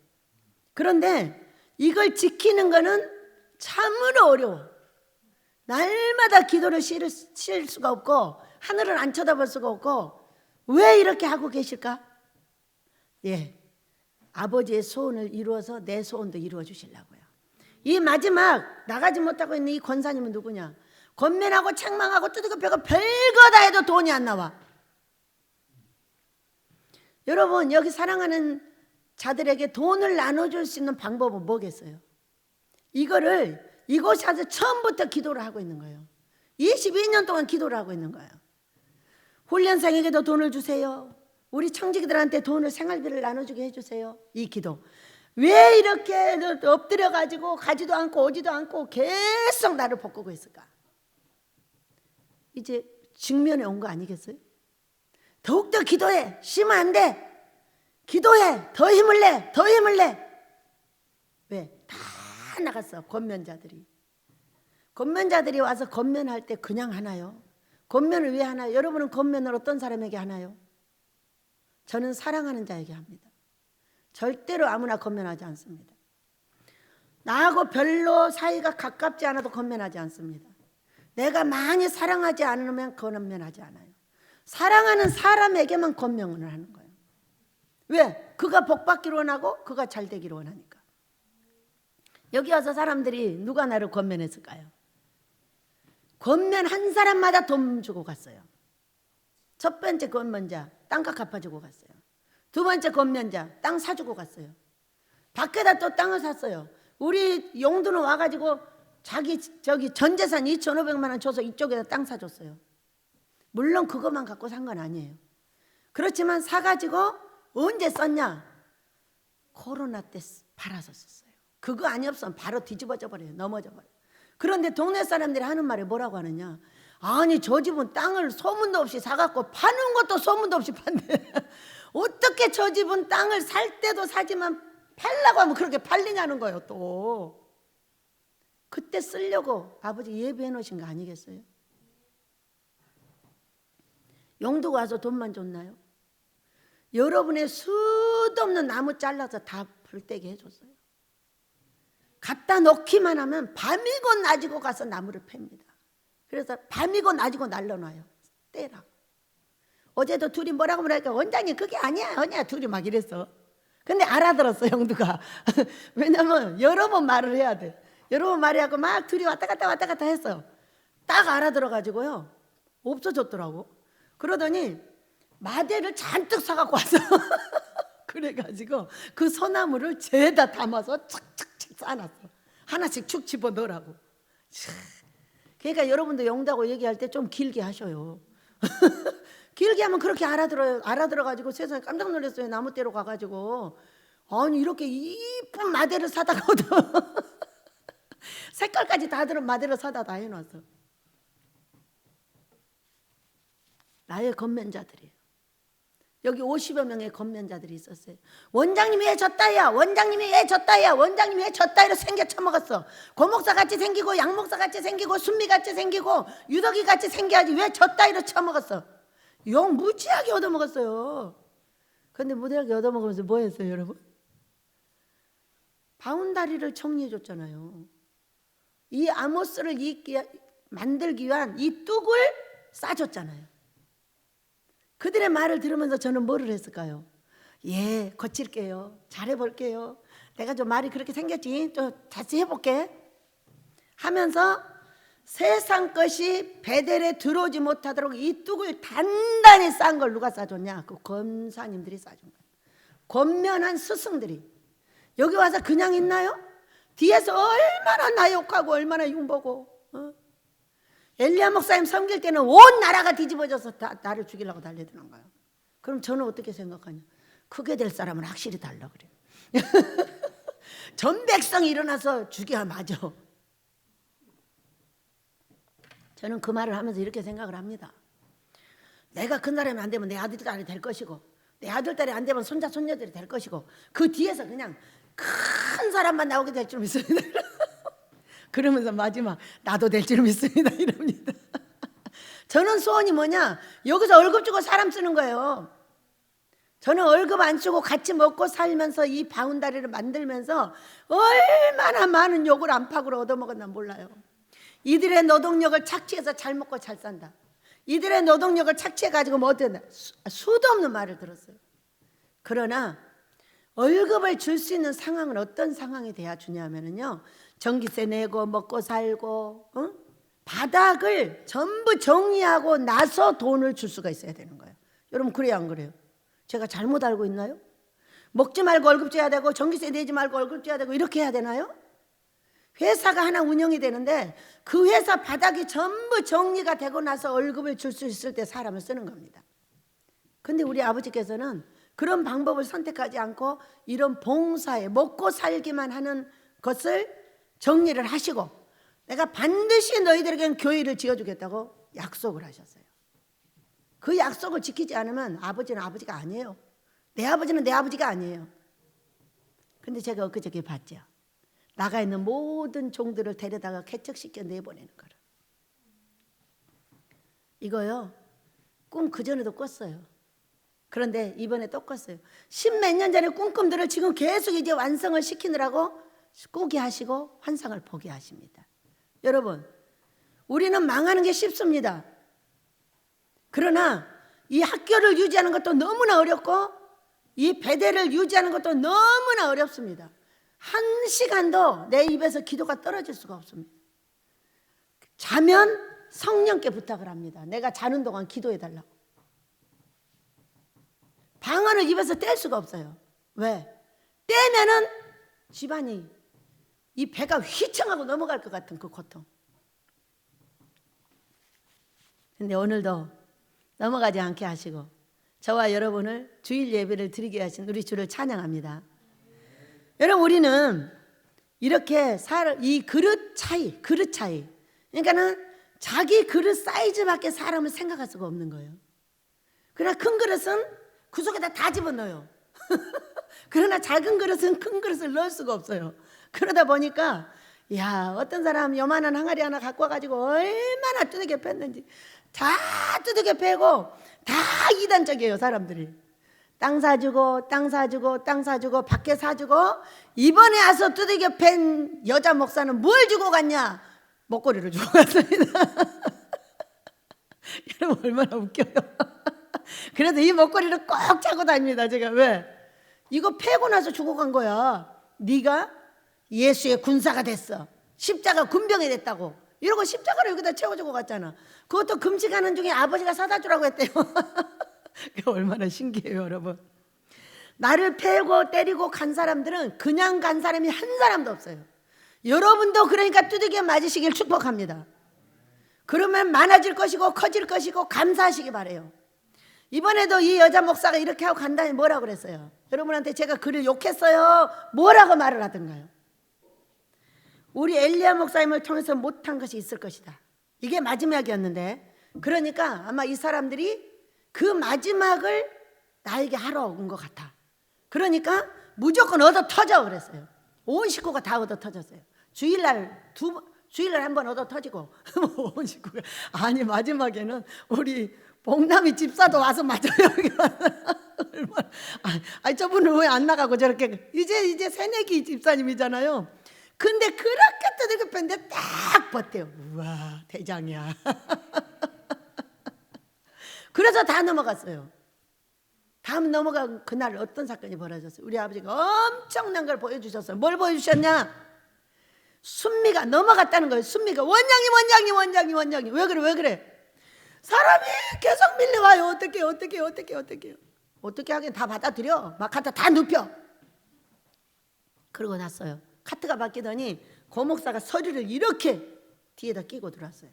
[SPEAKER 1] 그런데 이걸 지키는 거는 참으로 어려워. 날마다 기도를 실 수가 없고 하늘을 안 쳐다볼 수가 없고 왜 이렇게 하고 계실까? 예, 아버지의 소원을 이루어서 내 소원도 이루어 주시려고요. 이 마지막 나가지 못하고 있는 이 권사님은 누구냐? 권면하고 책망하고 두드겨 펴고 별거 다 해도 돈이 안 나와. 여러분 여기 사랑하는 자들에게 돈을 나눠줄 수 있는 방법은 뭐겠어요? 이거를 이곳에 와서 처음부터 기도를 하고 있는 거예요. 22년 동안 기도를 하고 있는 거예요. 훈련생에게도 돈을 주세요. 우리 청지기들한테 돈을 생활비를 나눠주게 해주세요. 이 기도. 왜 이렇게 엎드려가지고 가지도 않고 오지도 않고 계속 나를 볶고 있을까? 이제 직면에 온 거 아니겠어요? 더욱더 기도해. 쉬면 안 돼. 기도해. 더 힘을 내. 더 힘을 내. 왜? 다 나갔어. 권면자들이. 권면자들이 와서 권면할 때 그냥 하나요? 권면을 왜 하나요? 여러분은 권면을 어떤 사람에게 하나요? 저는 사랑하는 자에게 합니다. 절대로 아무나 권면하지 않습니다. 나하고 별로 사이가 가깝지 않아도 권면하지 않습니다. 내가 많이 사랑하지 않으면 권면하지 않아요. 사랑하는 사람에게만 권면을 하는 거예요. 왜? 그가 복받기를 원하고 그가 잘 되기를 원하니까. 여기 와서 사람들이 누가 나를 권면했을까요? 권면 한 사람마다 돈 주고 갔어요. 첫 번째 권면자 땅값 갚아주고 갔어요. 두 번째 권면자 땅 사주고 갔어요. 밖에다 또 땅을 샀어요. 우리 용두는 와가지고 자기 전 재산 2,500만 원 줘서 이쪽에다 땅 사줬어요. 물론 그것만 갖고 산 건 아니에요. 그렇지만 사가지고 언제 썼냐? 코로나 때 팔아서 썼어요. 그거 아니었으면 바로 뒤집어져 버려요. 넘어져 버려요. 그런데 동네 사람들이 하는 말이 뭐라고 하느냐? 아니 저 집은 땅을 소문도 없이 사갖고 파는 것도 소문도 없이 판대. 어떻게 저 집은 땅을 살 때도 사지만 팔라고 하면 그렇게 팔리냐는 거예요. 또 그때 쓰려고 아버지 예비해 놓으신 거 아니겠어요? 용도가 와서 돈만 줬나요? 여러분의 수도 없는 나무 잘라서 다 불떼게 해줬어요. 갖다 놓기만 하면 밤이고 낮이고 가서 나무를 팹니다. 그래서 밤이고 낮이고 날려놔요. 떼라. 어제도 둘이 뭐라고 그러니까 원장님 그게 아니야 둘이 막 이랬어. 근데 알아들었어 형두가. 왜냐면 여러 번 말을 해야 돼. 여러 번 말해갖고 막 둘이 왔다 갔다 했어요. 딱 알아들어가지고요 없어졌더라고. 그러더니 마대를 잔뜩 사갖고 왔어. 그래가지고 그 소나무를 죄다 담아서 착착착 쌓아놨어. 하나씩 축 집어넣으라고. 그러니까 여러분도 용다고 얘기할 때 좀 길게 하셔요. 길게 하면 그렇게 알아들어요. 알아들어가지고 세상에 깜짝 놀랐어요. 나무떼로 가가지고 아니 이렇게 이쁜 마대를 사다가도 색깔까지 다 들은 마대를 사다 다 해놨어. 나의 건면자들이에요. 여기 50여 명의 건면자들이 있었어요. 원장님이 왜 졌다야? 원장님이 왜 졌다야? 원장님이 왜 졌다이로 생겨 처먹었어. 고목사 같이 생기고 양목사 같이 생기고 순미 같이 생기고 유덕이 같이 생겨야지 왜 졌다이로 처먹었어. 용 무지하게 얻어먹었어요. 그런데 무지하게 얻어먹으면서 뭐 했어요 여러분? 바운다리를 정리해 줬잖아요. 이 아모스를 만들기 위한 이 뚝을 싸줬잖아요. 그들의 말을 들으면서 저는 뭐를 했을까요? 예, 고칠게요. 잘해볼게요. 내가 좀 말이 그렇게 생겼지. 좀 다시 해볼게. 하면서 세상 것이 베델에 들어오지 못하도록 이 뚝을 단단히 싼 걸 누가 싸줬냐? 그 권사님들이 싸준 거예요. 권면한 스승들이. 여기 와서 그냥 있나요? 뒤에서 얼마나 나욕하고 얼마나 흉보고. 엘리야 목사님 섬길 때는 온 나라가 뒤집어져서 나를 죽이려고 달려드는 거예요. 그럼 저는 어떻게 생각하냐? 크게 될 사람은 확실히 달라 그래요. 전 백성이 일어나서 죽여야 맞아. 저는 그 말을 하면서 이렇게 생각을 합니다. 내가 큰 사람이 안 되면 내 아들 딸이 될 것이고 내 아들 딸이 안 되면 손자 손녀들이 될 것이고 그 뒤에서 그냥 큰 사람만 나오게 될 줄 믿습니다. 그러면서 마지막 나도 될 줄 믿습니다 이럽니다. 저는 소원이 뭐냐? 여기서 월급 주고 사람 쓰는 거예요. 저는 월급 안 주고 같이 먹고 살면서 이 바운다리를 만들면서 얼마나 많은 욕을 안팎으로 얻어먹었나 몰라요. 이들의 노동력을 착취해서 잘 먹고 잘 산다. 이들의 노동력을 착취해가지고 뭐 어땠나? 수도 없는 말을 들었어요. 그러나 월급을 줄 수 있는 상황은 어떤 상황이 돼야 주냐면요, 전기세 내고 먹고 살고 바닥을 전부 정리하고 나서 돈을 줄 수가 있어야 되는 거예요. 여러분 그래요 안 그래요? 제가 잘못 알고 있나요? 먹지 말고 월급 줘야 되고 전기세 내지 말고 월급 줘야 되고 이렇게 해야 되나요? 회사가 하나 운영이 되는데 그 회사 바닥이 전부 정리가 되고 나서 월급을 줄 수 있을 때 사람을 쓰는 겁니다. 근데 우리 아버지께서는 그런 방법을 선택하지 않고 이런 봉사에 먹고 살기만 하는 것을 정리를 하시고 내가 반드시 너희들에게는 교회를 지어주겠다고 약속을 하셨어요. 그 약속을 지키지 않으면 아버지는 아버지가 아니에요. 내 아버지는 내 아버지가 아니에요. 근데 제가 엊그저께 봤죠. 나가 있는 모든 종들을 데려다가 개척시켜 내보내는 거를. 이거요, 꿈 그전에도 꿨어요. 그런데 이번에 또 꿨어요. 10몇 년 전에 꿈꾼들을 지금 계속 이제 완성을 시키느라고 꾸게 하시고 환상을 보게 하십니다. 여러분, 우리는 망하는 게 쉽습니다. 그러나 이 학교를 유지하는 것도 너무나 어렵고 이 배대를 유지하는 것도 너무나 어렵습니다. 한 시간도 내 입에서 기도가 떨어질 수가 없습니다. 자면 성령께 부탁을 합니다. 내가 자는 동안 기도해 달라고. 방언을 입에서 뗄 수가 없어요. 왜? 떼면은 집안이 이 배가 휘청하고 넘어갈 것 같은 그 고통. 근데 오늘도 넘어가지 않게 하시고 저와 여러분을 주일 예배를 드리게 하신 우리 주를 찬양합니다. 여러분, 우리는 이렇게 이 그릇 차이, 그러니까는 자기 그릇 사이즈밖에 사람을 생각할 수가 없는 거예요. 그러나 큰 그릇은 그 속에다 다 집어넣어요. 그러나 작은 그릇은 큰 그릇을 넣을 수가 없어요. 그러다 보니까 어떤 사람 요만한 항아리 하나 갖고 와가지고 얼마나 두들겨 팼는지 다 두들겨 패고 다 이단적이에요. 사람들이 땅 사주고 밖에 사주고, 이번에 와서 두들겨 팬 여자 목사는 뭘 주고 갔냐? 목걸이를 주고 갔습니다. 여러분, 얼마나 웃겨요. 그래도 이 목걸이를 꼭 차고 다닙니다. 제가 왜? 이거 패고 나서 주고 간 거야. 네가 예수의 군사가 됐어, 십자가 군병이 됐다고 이러고 십자가를 여기다 채워주고 갔잖아. 그것도 금식하는 중에 아버지가 사다 주라고 했대요. 얼마나 신기해요. 여러분, 나를 패고 때리고 간 사람들은 그냥 간 사람이 한 사람도 없어요. 여러분도 그러니까 두들겨 맞으시길 축복합니다. 그러면 많아질 것이고 커질 것이고 감사하시기 바라요. 이번에도 이 여자 목사가 이렇게 하고 간 다음에 뭐라고 그랬어요? 여러분한테 제가 그를 욕했어요? 뭐라고 말을 하던가요? 우리 엘리야 목사님을 통해서 못한 것이 있을 것이다. 이게 마지막이었는데, 그러니까 아마 이 사람들이 그 마지막을 나에게 하러 온 것 같아. 그러니까 무조건 얻어 터져 그랬어요. 온 식구가 다 얻어 터졌어요. 주일날 한 번 얻어 터지고 온 식구가. 아니, 마지막에는 우리 봉남이 집사도 와서 맞아요. 아니, 저분은 왜 안 나가고 저렇게 이제 새내기 집사님이잖아요. 근데 그렇게 두들겨 팼는데 딱 버텨요. 우와, 대장이야. 그래서 다 넘어갔어요. 다음 넘어간 그날 어떤 사건이 벌어졌어요? 우리 아버지가 엄청난 걸 보여주셨어요. 뭘 보여주셨냐? 순미가 넘어갔다는 거예요. 순미가 원장님 왜 그래? 사람이 계속 밀려와요. 어떻게 하긴 다 받아들여. 막 갖다 다 눕혀. 그러고 났어요. 카트가 바뀌더니 고목사가 서류를 이렇게 뒤에다 끼고 들어왔어요.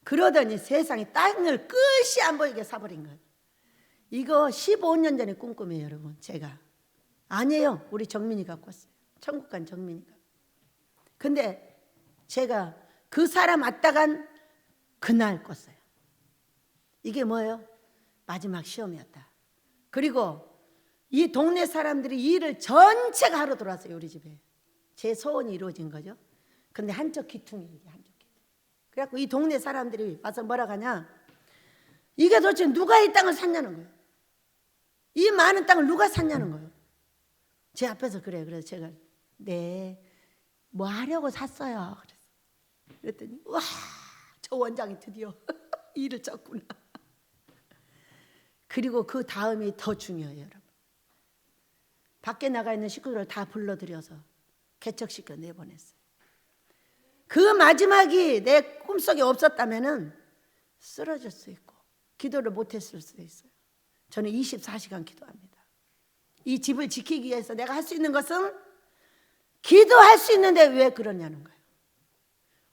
[SPEAKER 1] 그러더니 세상에 땅을 끝이 안 보이게 사버린 거예요. 이거 15년 전에 꿈꾸며요. 여러분, 제가 아니에요. 우리 정민이 갖고 왔어요. 천국 간 정민이가. 근데 제가 그 사람 왔다간 그날 꿨어요. 이게 뭐예요? 마지막 시험이었다. 그리고 이 동네 사람들이 이 일을 전체가 하러 들어왔어요. 우리 집에. 제 소원이 이루어진 거죠. 근데 한쪽 귀퉁이, 한쪽 귀퉁이. 그래갖고 이 동네 사람들이 와서 뭐라고 하냐? 이게 도대체 누가 이 땅을 샀냐는 거예요. 이 많은 땅을 누가 샀냐는 거예요. 제 앞에서 그래요. 그래서 제가 네, 뭐 하려고 샀어요. 그랬더니 와, 저 원장이 드디어 일을 쳤구나. 그리고 그 다음이 더 중요해요. 여러분, 밖에 나가 있는 식구들을 다 불러들여서 개척시켜 내보냈어요. 그 마지막이 내 꿈속에 없었다면은 쓰러질 수 있고 기도를 못했을 수도 있어요. 저는 24시간 기도합니다. 이 집을 지키기 위해서 내가 할 수 있는 것은 기도할 수 있는데 왜 그러냐는 거예요.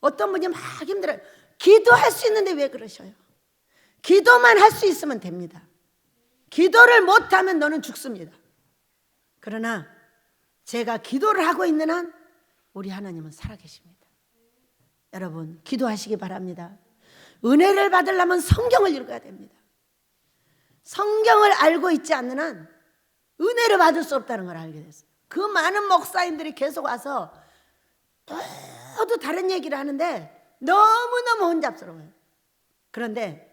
[SPEAKER 1] 어떤 분이 막 힘들어요. 기도할 수 있는데 왜 그러셔요? 기도만 할 수 있으면 됩니다. 기도를 못하면 너는 죽습니다. 그러나 제가 기도를 하고 있는 한 우리 하나님은 살아계십니다. 여러분, 기도하시기 바랍니다. 은혜를 받으려면 성경을 읽어야 됩니다. 성경을 알고 있지 않는 한 은혜를 받을 수 없다는 걸 알게 됐어요. 그 많은 목사님들이 계속 와서 모두 다른 얘기를 하는데 너무너무 혼잡스러워요. 그런데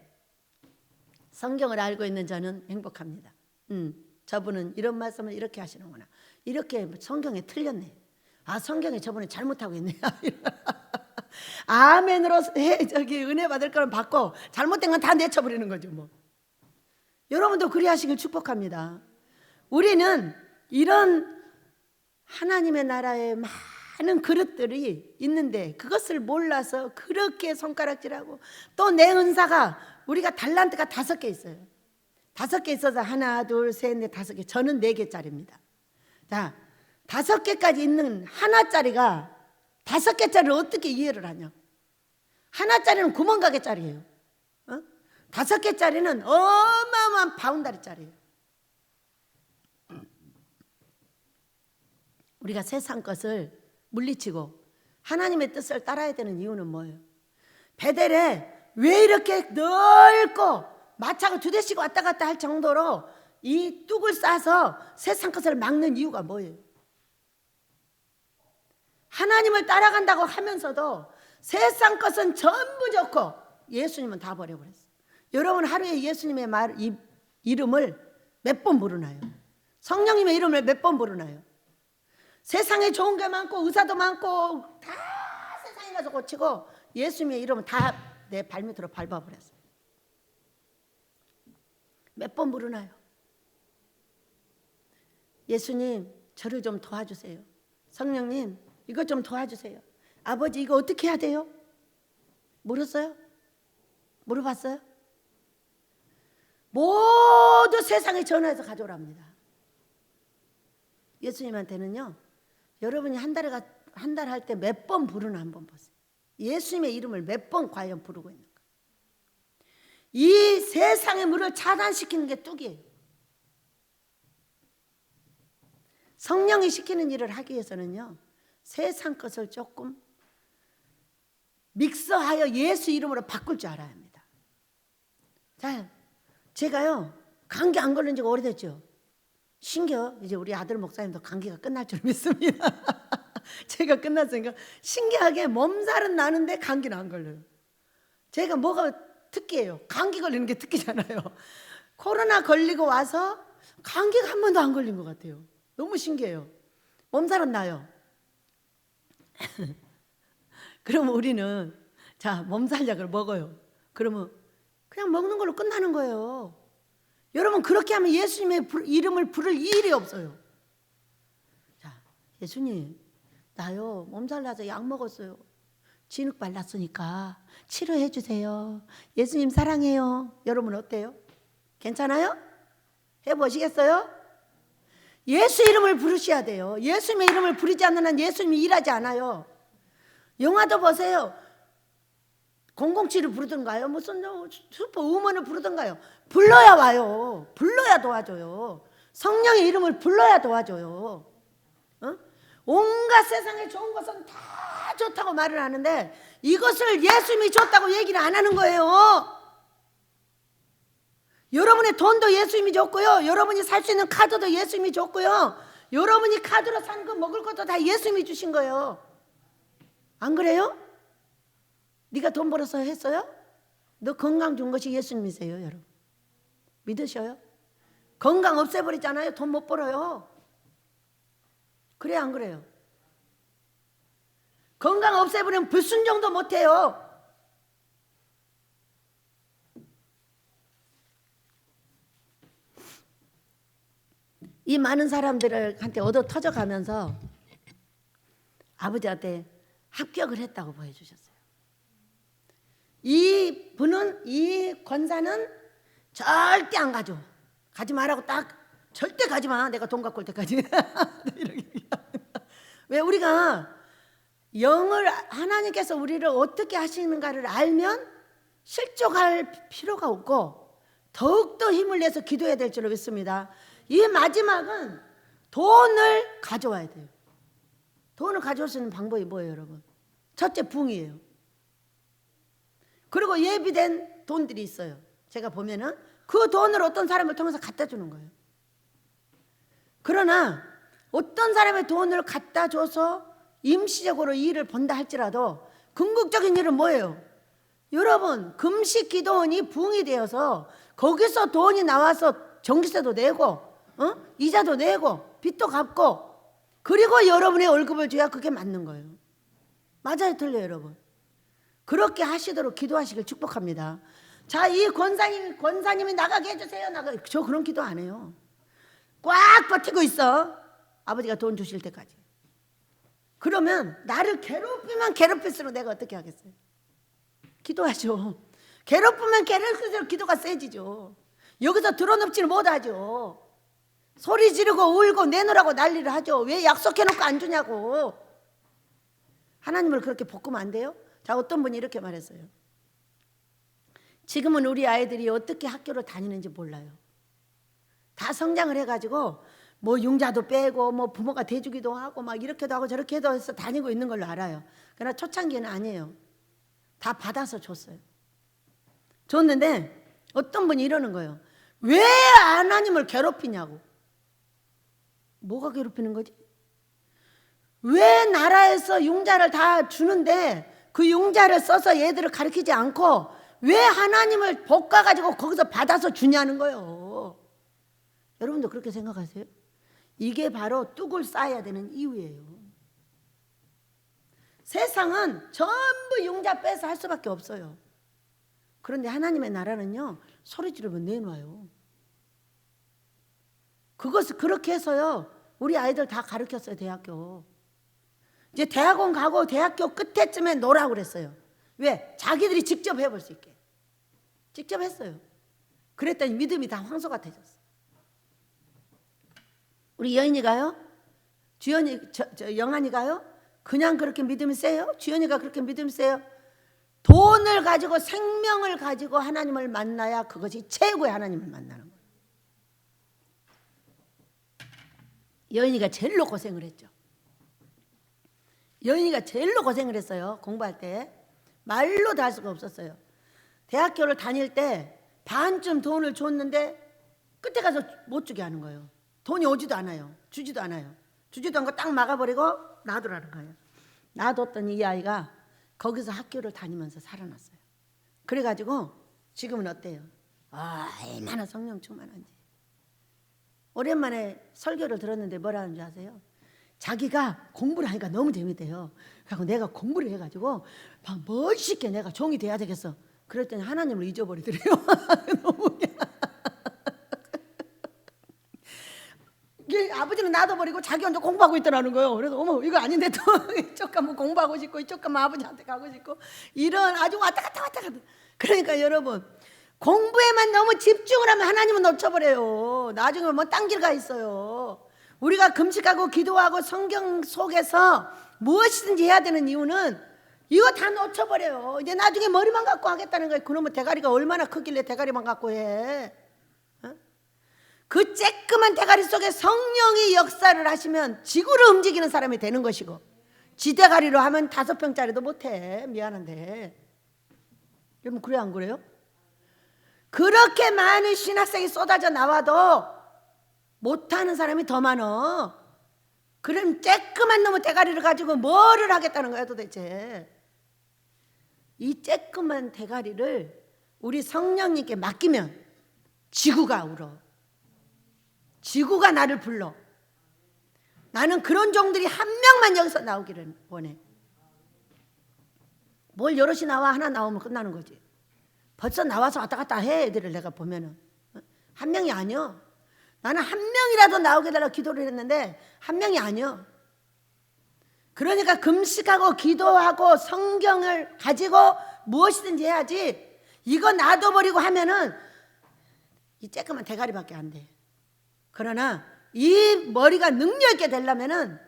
[SPEAKER 1] 성경을 알고 있는 저는 행복합니다. 저분은 이런 말씀을 이렇게 하시는구나. 이렇게 성경에 틀렸네. 아, 성경에 저분은 잘못하고 있네. 아멘으로 은혜 받을 거는 받고 잘못된 건 다 내쳐버리는 거죠. 뭐. 여러분도 그리하시길 축복합니다. 우리는 이런 하나님의 나라의 많은 그릇들이 있는데 그것을 몰라서 그렇게 손가락질하고, 또 내 은사가, 우리가 달란트가 5개 있어요. 5개 있어서 하나, 둘, 셋, 넷, 5개. 저는 4개짜리입니다. 자, 5개까지 있는 하나짜리가 5개짜리를 어떻게 이해를 하냐? 하나짜리는 구멍가게짜리예요. 5개짜리는 어마어마한 바운다리짜리예요. 우리가 세상 것을 물리치고 하나님의 뜻을 따라야 되는 이유는 뭐예요? 베델에 왜 이렇게 넓고 마차가 2대씩 왔다 갔다 할 정도로 이 뚝을 싸서 세상 것을 막는 이유가 뭐예요? 하나님을 따라간다고 하면서도 세상 것은 전부 좋고 예수님은 다 버려버렸어요. 여러분, 하루에 예수님의 이름을 몇 번 부르나요? 성령님의 이름을 몇 번 부르나요? 세상에 좋은 게 많고 의사도 많고 다 세상에 가서 고치고 예수님의 이름은 다 내 발밑으로 밟아버렸어요. 몇 번 부르나요? 예수님, 저를 좀 도와주세요. 성령님, 이것 좀 도와주세요. 아버지, 이거 어떻게 해야 돼요? 물었어요? 물어봤어요? 모두 세상에 전화해서 가져오랍니다. 예수님한테는요, 여러분이 한 달 할 때 몇 번 부르나 한번 보세요. 예수님의 이름을 몇 번 과연 부르고 있는가? 이 세상의 물을 차단시키는 게 뚝이에요. 성령이 시키는 일을 하기 위해서는요, 세상 것을 조금 믹서하여 예수 이름으로 바꿀 줄 알아야 합니다. 자, 제가요, 감기 안 걸린 지가 오래됐죠. 신기해요. 이제 우리 아들 목사님도 감기가 끝날 줄 믿습니다. 제가 끝났으니까 신기하게 몸살은 나는데 감기는 안 걸려요. 제가 뭐가 특기예요? 감기 걸리는 게 특기잖아요. 코로나 걸리고 와서 감기가 한 번도 안 걸린 것 같아요. 너무 신기해요. 몸살은 나요. 그러면 우리는 자, 몸살약을 먹어요. 그러면 그냥 먹는 걸로 끝나는 거예요. 여러분, 그렇게 하면 예수님의 이름을 부를 일이 없어요. 자, 예수님, 나요 몸살 나서 약 먹었어요. 진흙 발랐으니까 치료해 주세요. 예수님 사랑해요. 여러분 어때요? 괜찮아요? 해보시겠어요? 예수 이름을 부르셔야 돼요. 예수님의 이름을 부르지 않는 한 예수님이 일하지 않아요. 영화도 보세요. 007을 부르던가요? 무슨 슈퍼우먼을 부르던가요? 불러야 와요. 불러야 도와줘요. 성령의 이름을 불러야 도와줘요. 온갖 세상에 좋은 것은 다 좋다고 말을 하는데 이것을 예수님이 줬다고 얘기를 안 하는 거예요. 여러분의 돈도 예수님이 줬고요. 여러분이 살 수 있는 카드도 예수님이 줬고요. 여러분이 카드로 산 거 먹을 것도 다 예수님이 주신 거예요. 안 그래요? 네가 돈 벌어서 했어요? 너 건강 준 것이 예수님이세요, 여러분. 믿으셔요? 건강 없애버리잖아요. 돈 못 벌어요. 그래, 안 그래요? 건강 없애버리면 불순종도 못해요. 이 많은 사람들한테 얻어 터져가면서 아버지한테 합격을 했다고 보여주셨어요. 이 분은, 이 권사는 절대 안 가죠. 가지 말라고 딱, 절대 가지 마. 내가 돈 갖고 올 때까지. 왜? 우리가 영을, 하나님께서 우리를 어떻게 하시는가를 알면 실족할 필요가 없고 더욱더 힘을 내서 기도해야 될 줄로 믿습니다. 이 마지막은 돈을 가져와야 돼요. 돈을 가져올 수 있는 방법이 뭐예요, 여러분? 첫째, 붕이에요. 그리고 예비된 돈들이 있어요. 제가 보면은 그 돈을 어떤 사람을 통해서 갖다 주는 거예요. 그러나 어떤 사람의 돈을 갖다 줘서 임시적으로 일을 본다 할지라도 궁극적인 일은 뭐예요? 여러분, 금식 기도원이 붕이 되어서 거기서 돈이 나와서 전기세도 내고 이자도 내고 빚도 갚고 그리고 여러분의 월급을 줘야 그게 맞는 거예요. 맞아요, 틀려요, 여러분? 그렇게 하시도록 기도하시길 축복합니다. 자, 이 권사님이 나가게 해주세요. 저 그런 기도 안 해요. 꽉 버티고 있어. 아버지가 돈 주실 때까지. 그러면 나를 괴롭히면 괴롭힐수록 내가 어떻게 하겠어요? 기도하죠. 괴롭히면 괴롭힐수록 기도가 세지죠. 여기서 드러눕지를 못하죠. 소리 지르고 울고 내놓으라고 난리를 하죠. 왜 약속해놓고 안 주냐고. 하나님을 그렇게 볶으면 안 돼요? 자, 어떤 분이 이렇게 말했어요. 지금은 우리 아이들이 어떻게 학교를 다니는지 몰라요. 다 성장을 해가지고 뭐 융자도 빼고 뭐 부모가 대주기도 하고 막 이렇게도 하고 저렇게도 해서 다니고 있는 걸로 알아요. 그러나 초창기에는 아니에요. 다 받아서 줬어요. 줬는데 어떤 분이 이러는 거예요. 왜 하나님을 괴롭히냐고. 뭐가 괴롭히는 거지? 왜 나라에서 융자를 다 주는데 그 융자를 써서 얘들을 가르치지 않고 왜 하나님을 볶아가지고 거기서 받아서 주냐는 거예요. 여러분도 그렇게 생각하세요? 이게 바로 뚝을 쌓아야 되는 이유예요. 세상은 전부 융자 빼서 할 수밖에 없어요. 그런데 하나님의 나라는요, 소리 지르면 내놔요. 그것을 그렇게 해서요, 우리 아이들 다 가르쳤어요. 대학교. 이제 대학원 가고 대학교 끝에쯤에 놀라고 그랬어요. 왜? 자기들이 직접 해볼 수 있게. 직접 했어요. 그랬더니 믿음이 다 황소 같아졌어. 우리 여인이가요? 영환이가요? 그냥 그렇게 믿음이 세요? 주연이가 그렇게 믿음이 세요? 돈을 가지고 생명을 가지고 하나님을 만나야 그것이 최고의 하나님을 만나는 거예요. 여인이가 제일로 고생을 했죠. 여인이가 제일로 고생을 했어요. 공부할 때. 말로 다 할 수가 없었어요. 대학교를 다닐 때 반쯤 돈을 줬는데 끝에 가서 못 주게 하는 거예요. 돈이 오지도 않아요. 주지도 않아요. 주지도 않고 딱 막아버리고 놔두라는 거예요. 놔뒀더니 이 아이가 거기서 학교를 다니면서 살아났어요. 그래가지고 지금은 어때요? 얼마나 성령 충만한지. 오랜만에 설교를 들었는데 뭐라는지 아세요? 자기가 공부를 하니까 너무 재밌대요. 그래서 내가 공부를 해가지고 막 멋있게 내가 종이 돼야 되겠어. 그랬더니 하나님을 잊어버리더래요. 너무 아버지는 놔둬버리고 자기 혼자 공부하고 있더라는 거예요. 그래서 어머 이거 아닌데 또 이쪽 가면 공부하고 싶고 이쪽 가면 아버지한테 가고 싶고 이런 아주 왔다 갔다. 그러니까 여러분 공부에만 너무 집중을 하면 하나님은 놓쳐버려요. 나중에 뭐 딴 길 가 있어요. 우리가 금식하고 기도하고 성경 속에서 무엇이든지 해야 되는 이유는 이거 다 놓쳐버려요. 이제 나중에 머리만 갖고 하겠다는 거예요. 그놈의 대가리가 얼마나 크길래 대가리만 갖고 해. 그 쬐끄만 대가리 속에 성령이 역사를 하시면 지구를 움직이는 사람이 되는 것이고 지 대가리로 하면 5평짜리도 못해. 미안한데 여러분 그래 안 그래요? 그렇게 많은 신학생이 쏟아져 나와도 못하는 사람이 더 많어. 그럼 쬐끄만 놈의 대가리를 가지고 뭐를 하겠다는 거야 도대체. 이 쬐끄만 대가리를 우리 성령님께 맡기면 지구가 울어. 지구가 나를 불러. 나는 그런 종들이 한 명만 여기서 나오기를 원해. 뭘 여럿이 나와 하나 나오면 끝나는 거지. 벌써 나와서 왔다 갔다 해 애들을 내가 보면은. 한 명이 아니여. 나는 한 명이라도 나오게 달라고 기도를 했는데 한 명이 아니여. 그러니까 금식하고 기도하고 성경을 가지고 무엇이든지 해야지 이거 놔둬버리고 하면은 이 쬐끄만 대가리밖에 안 돼. 그러나 이 머리가 능력 있게 되려면은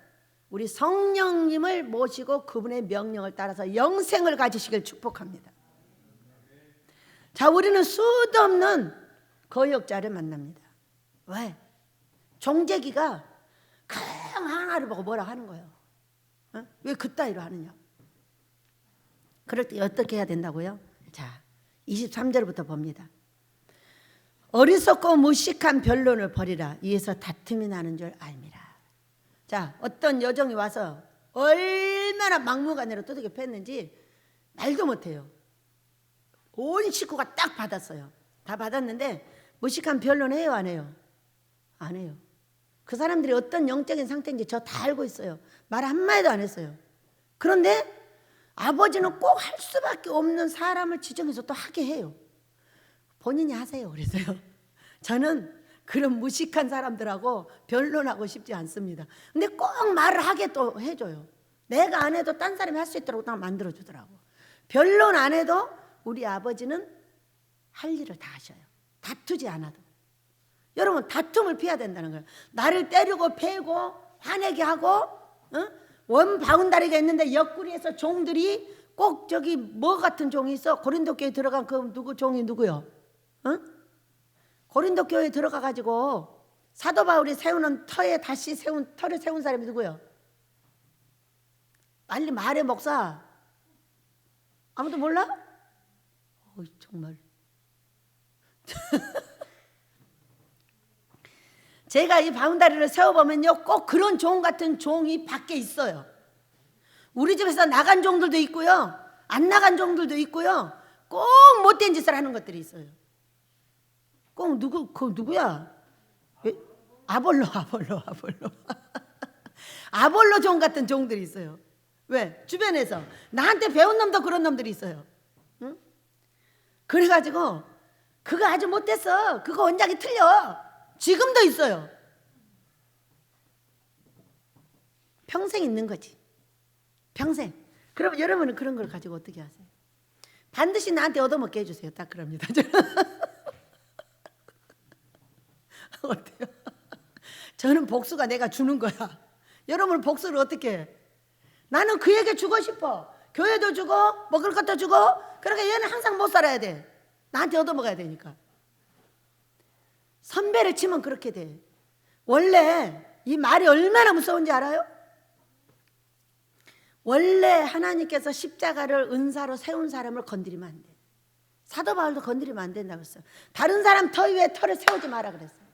[SPEAKER 1] 우리 성령님을 모시고 그분의 명령을 따라서 영생을 가지시길 축복합니다. 자, 우리는 수도 없는 거역자를 만납니다. 왜? 종재기가 그 하나를 보고 뭐라 하는 거예요. 왜 그따위로 하느냐. 그럴 때 어떻게 해야 된다고요? 자, 23절부터 봅니다. 어리석고 무식한 변론을 버리라. 이에서 다툼이 나는 줄 알미라. 자, 어떤 여정이 와서 얼마나 막무가내로 두들겨 팼는지 말도 못해요. 온 식구가 딱 받았어요. 다 받았는데 무식한 변론해요 안 해요? 안 해요. 그 사람들이 어떤 영적인 상태인지 저 다 알고 있어요. 말 한마디도 안 했어요. 그런데 아버지는 꼭 할 수밖에 없는 사람을 지정해서 또 하게 해요. 본인이 하세요. 그래서요. 저는 그런 무식한 사람들하고 변론하고 싶지 않습니다. 근데 꼭 말을 하게 또 해줘요. 내가 안 해도 딴 사람이 할 수 있도록 딱 만들어주더라고. 별론 안 해도 우리 아버지는 할 일을 다 하셔요. 다투지 않아도. 여러분, 다툼을 피해야 된다는 거예요. 나를 때리고 패고 화내게 하고, 원 바운다리가 있는데 옆구리에서 종들이 꼭 저기 뭐 같은 종이 있어? 고린도 교회 들어간 그 누구 종이 누구요? 고린도 교회에 들어가 가지고 사도 바울이 세우는 터를 세운 사람이 누구요? 빨리 말해, 목사. 아무도 몰라? 정말. 제가 이 바운다리를 세워보면요, 꼭 그런 종 같은 종이 밖에 있어요. 우리 집에서 나간 종들도 있고요, 안 나간 종들도 있고요, 꼭 못된 짓을 하는 것들이 있어요. 꼭 누구야? 아볼로. 아볼로 종 같은 종들이 있어요. 왜? 주변에서 나한테 배운 놈도 그런 놈들이 있어요. 응? 그래가지고 그거 아주 못됐어, 그거 원작이 틀려, 지금도 있어요. 평생 있는 거지, 평생. 그럼 여러분은 그런 걸 가지고 어떻게 하세요? 반드시 나한테 얻어먹게 해주세요. 딱 그럽니다. 어때요? 저는 복수가 내가 주는 거야. 여러분은 복수를 어떻게 해? 나는 그에게 주고 싶어. 교회도 주고 먹을 것도 주고. 그러니까 얘는 항상 못 살아야 돼. 나한테 얻어먹어야 되니까. 선배를 치면 그렇게 돼. 원래 이 말이 얼마나 무서운지 알아요? 원래 하나님께서 십자가를 은사로 세운 사람을 건드리면 안 돼. 사도 바울도 건드리면 안 된다고 했어요. 다른 사람 터 위에 터를 세우지 마라 그랬어요.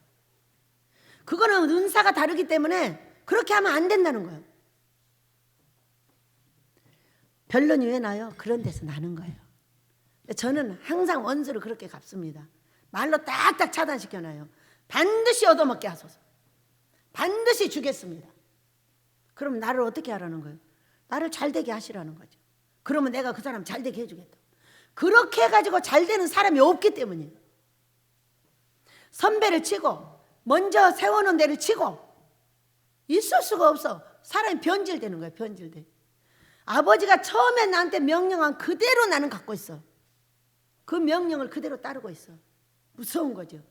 [SPEAKER 1] 그거는 은사가 다르기 때문에 그렇게 하면 안 된다는 거예요. 변론이 왜 나요? 그런 데서 나는 거예요. 저는 항상 원수를 그렇게 갚습니다. 말로 딱딱 차단시켜놔요. 반드시 얻어먹게 하소서. 반드시 주겠습니다. 그럼 나를 어떻게 하라는 거예요? 나를 잘되게 하시라는 거죠. 그러면 내가 그 사람 잘되게 해주겠다. 그렇게 해가지고 잘되는 사람이 없기 때문이에요. 선배를 치고 먼저 세워놓은 데를 치고 있을 수가 없어. 사람이 변질되는 거예요. 변질돼. 아버지가 처음에 나한테 명령한 그대로 나는 갖고 있어. 그 명령을 그대로 따르고 있어. 무서운 거죠.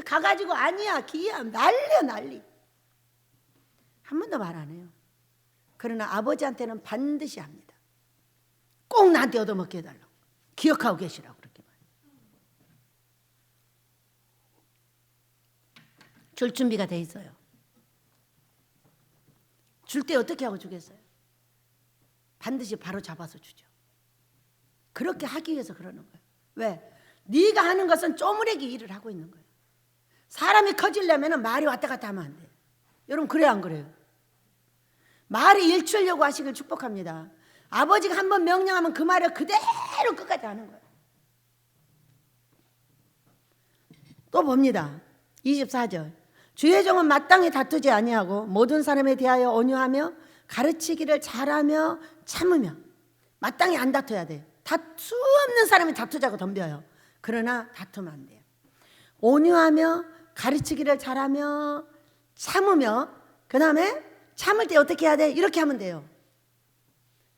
[SPEAKER 1] 가가지고 아니야 기야 난리야 난리. 한 번도 말 안 해요. 그러나 아버지한테는 반드시 합니다. 꼭 나한테 얻어먹게 해달라고. 기억하고 계시라고 그렇게 말해요. 줄 준비가 돼 있어요. 줄 때 어떻게 하고 주겠어요? 반드시 바로 잡아서 주죠. 그렇게 하기 위해서 그러는 거예요. 왜? 네가 하는 것은 쪼무레기 일을 하고 있는 거예요. 사람이 커지려면 말이 왔다 갔다 하면 안 돼요. 여러분 그래요 안 그래요? 말이 일치하려고 하시길 축복합니다. 아버지가 한번 명령하면 그 말을 그대로 끝까지 하는 거예요. 또 봅니다. 24절. 주의 종은 마땅히 다투지 아니하고 모든 사람에 대하여 온유하며 가르치기를 잘하며 참으며. 마땅히 안 다퉈야 돼. 다투 없는 사람이 다투자고 덤벼요. 그러나 다투면 안 돼요. 온유하며 가르치기를 잘하며 참으며. 그 다음에 참을 때 어떻게 해야 돼? 이렇게 하면 돼요.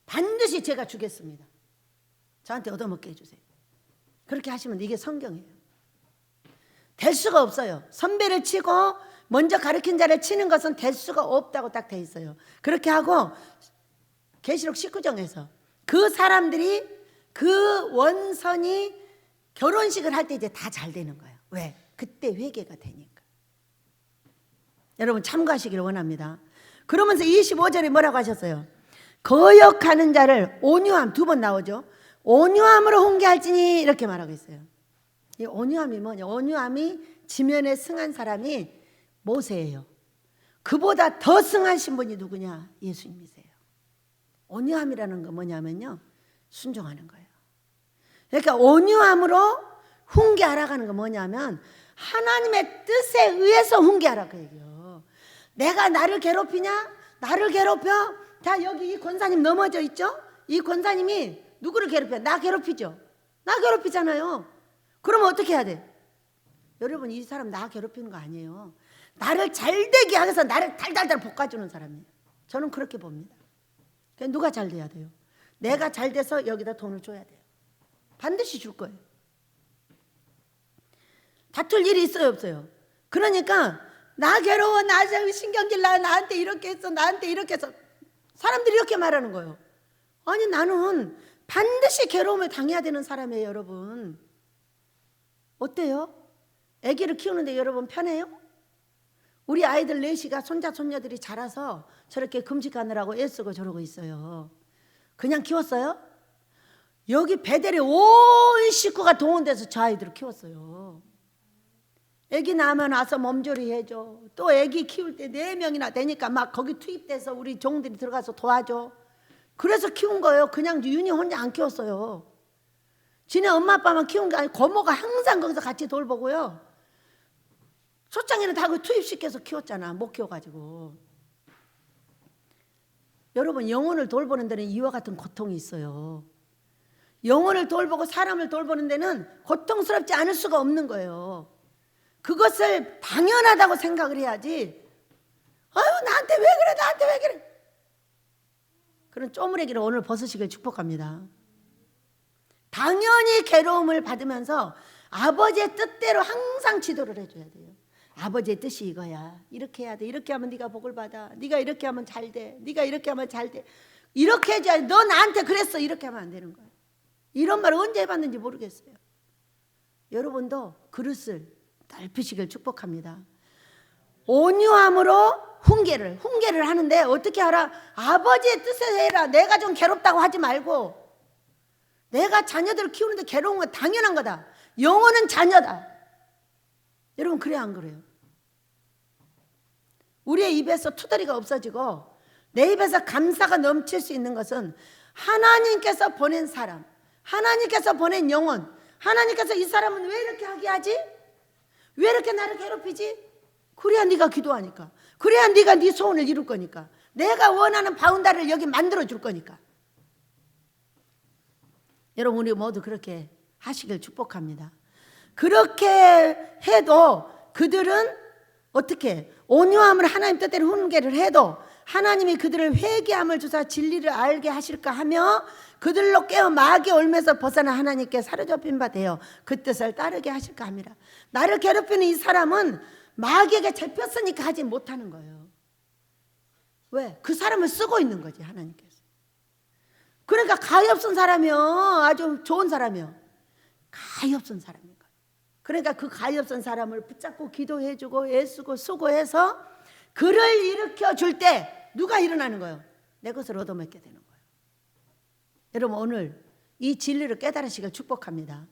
[SPEAKER 1] 반드시 제가 주겠습니다. 저한테 얻어먹게 해주세요. 그렇게 하시면 이게 성경이에요. 될 수가 없어요. 선배를 치고 먼저 가르친 자를 치는 것은 될 수가 없다고 딱 돼 있어요. 그렇게 하고 계시록 19장에서 그 사람들이 그 원선이 결혼식을 할 때 이제 다 잘 되는 거예요. 왜? 그때 회개가 되니까. 여러분 참고하시기를 원합니다. 그러면서 25절에 뭐라고 하셨어요? 거역하는 자를 온유함, 2번 나오죠. 온유함으로 훈계할지니 이렇게 말하고 있어요. 이 온유함이 뭐냐? 온유함이 지면에 승한 사람이 모세예요. 그보다 더 승하신 분이 누구냐? 예수님이세요. 온유함이라는 건 뭐냐면요, 순종하는 거예요. 그러니까 온유함으로 훈계하라는 건 뭐냐면 하나님의 뜻에 의해서 훈계하라 그 얘기예요. 내가 나를 괴롭히냐? 나를 괴롭혀? 자, 여기 이 권사님 넘어져 있죠? 이 권사님이 누구를 괴롭혀? 나 괴롭히죠? 나 괴롭히잖아요. 그러면 어떻게 해야 돼? 여러분 이 사람 나 괴롭히는 거 아니에요. 나를 잘되게 하면서 나를 달달달 볶아주는 사람이에요. 저는 그렇게 봅니다. 그러니까 누가 잘 돼야 돼요? 내가 잘 돼서 여기다 돈을 줘야 돼요. 반드시 줄 거예요. 다툴 일이 있어요, 없어요? 그러니까 나 괴로워, 나 신경질 나, 나한테 이렇게 했어, 나한테 이렇게 했어. 사람들이 이렇게 말하는 거예요. 아니, 나는 반드시 괴로움을 당해야 되는 사람이에요, 여러분. 어때요? 아기를 키우는데 여러분 편해요? 우리 아이들 넷이가 손자 손녀들이 자라서 저렇게 금식하느라고 애쓰고 저러고 있어요. 그냥 키웠어요? 여기 베델에 온 식구가 동원돼서 저 아이들을 키웠어요. 아기 낳으면 와서 몸조리 해줘. 또 아기 키울 때 4명이나 되니까 막 거기 투입돼서 우리 종들이 들어가서 도와줘. 그래서 키운 거예요. 그냥 윤희 혼자 안 키웠어요. 지네 엄마 아빠만 키운 게 아니고 고모가 항상 거기서 같이 돌보고요. 소장이는 다 그 투입시켜서 키웠잖아. 못 키워가지고. 여러분, 영혼을 돌보는 데는 이와 같은 고통이 있어요. 영혼을 돌보고 사람을 돌보는 데는 고통스럽지 않을 수가 없는 거예요. 그것을 당연하다고 생각을 해야지. 아유, 나한테 왜 그래, 나한테 왜 그래. 그런 쪼무레기를 오늘 벗으시길 축복합니다. 당연히 괴로움을 받으면서 아버지의 뜻대로 항상 지도를 해줘야 돼요. 아버지의 뜻이 이거야. 이렇게 해야 돼. 이렇게 하면 네가 복을 받아. 네가 이렇게 하면 잘 돼. 네가 이렇게 하면 잘 돼. 이렇게 해줘야 돼. 너 나한테 그랬어. 이렇게 하면 안 되는 거야. 이런 말 언제 해봤는지 모르겠어요. 여러분도 그릇을 넓히시길 축복합니다. 온유함으로 훈계를 하는데 어떻게 알아? 아버지의 뜻을 해라. 내가 좀 괴롭다고 하지 말고. 내가 자녀들을 키우는데 괴로운 건 당연한 거다. 영혼은 자녀다. 여러분, 그래야 안 그래요? 우리의 입에서 투덜이가 없어지고 내 입에서 감사가 넘칠 수 있는 것은 하나님께서 보낸 사람, 하나님께서 보낸 영혼, 하나님께서 이 사람은 왜 이렇게 하게 하지? 왜 이렇게 나를 괴롭히지? 그래야 네가 기도하니까. 그래야 네가 네 소원을 이룰 거니까. 내가 원하는 바운다리를 여기 만들어 줄 거니까. 여러분, 우리 모두 그렇게 하시길 축복합니다. 그렇게 해도 그들은 어떻게 온유함을 하나님 뜻대로 훈계를 해도 하나님이 그들을 회개함을 주사 진리를 알게 하실까 하며 그들로 깨어 마귀의 올매에서 벗어나 하나님께 사로잡힌 바 되어 그 뜻을 따르게 하실까 함이라. 나를 괴롭히는 이 사람은 마귀에게 잡혔으니까 하지 못하는 거예요. 왜? 그 사람을 쓰고 있는 거지, 하나님께서. 그러니까 가엾은 사람이요, 아주 좋은 사람이요, 가엾은 사람인 거예요. 그러니까 그 가엾은 사람을 붙잡고 기도해주고 애쓰고 수고해서 그를 일으켜 줄 때 누가 일어나는 거예요? 내 것을 얻어먹게 되는 거예요. 여러분, 오늘 이 진리를 깨달으시길 축복합니다.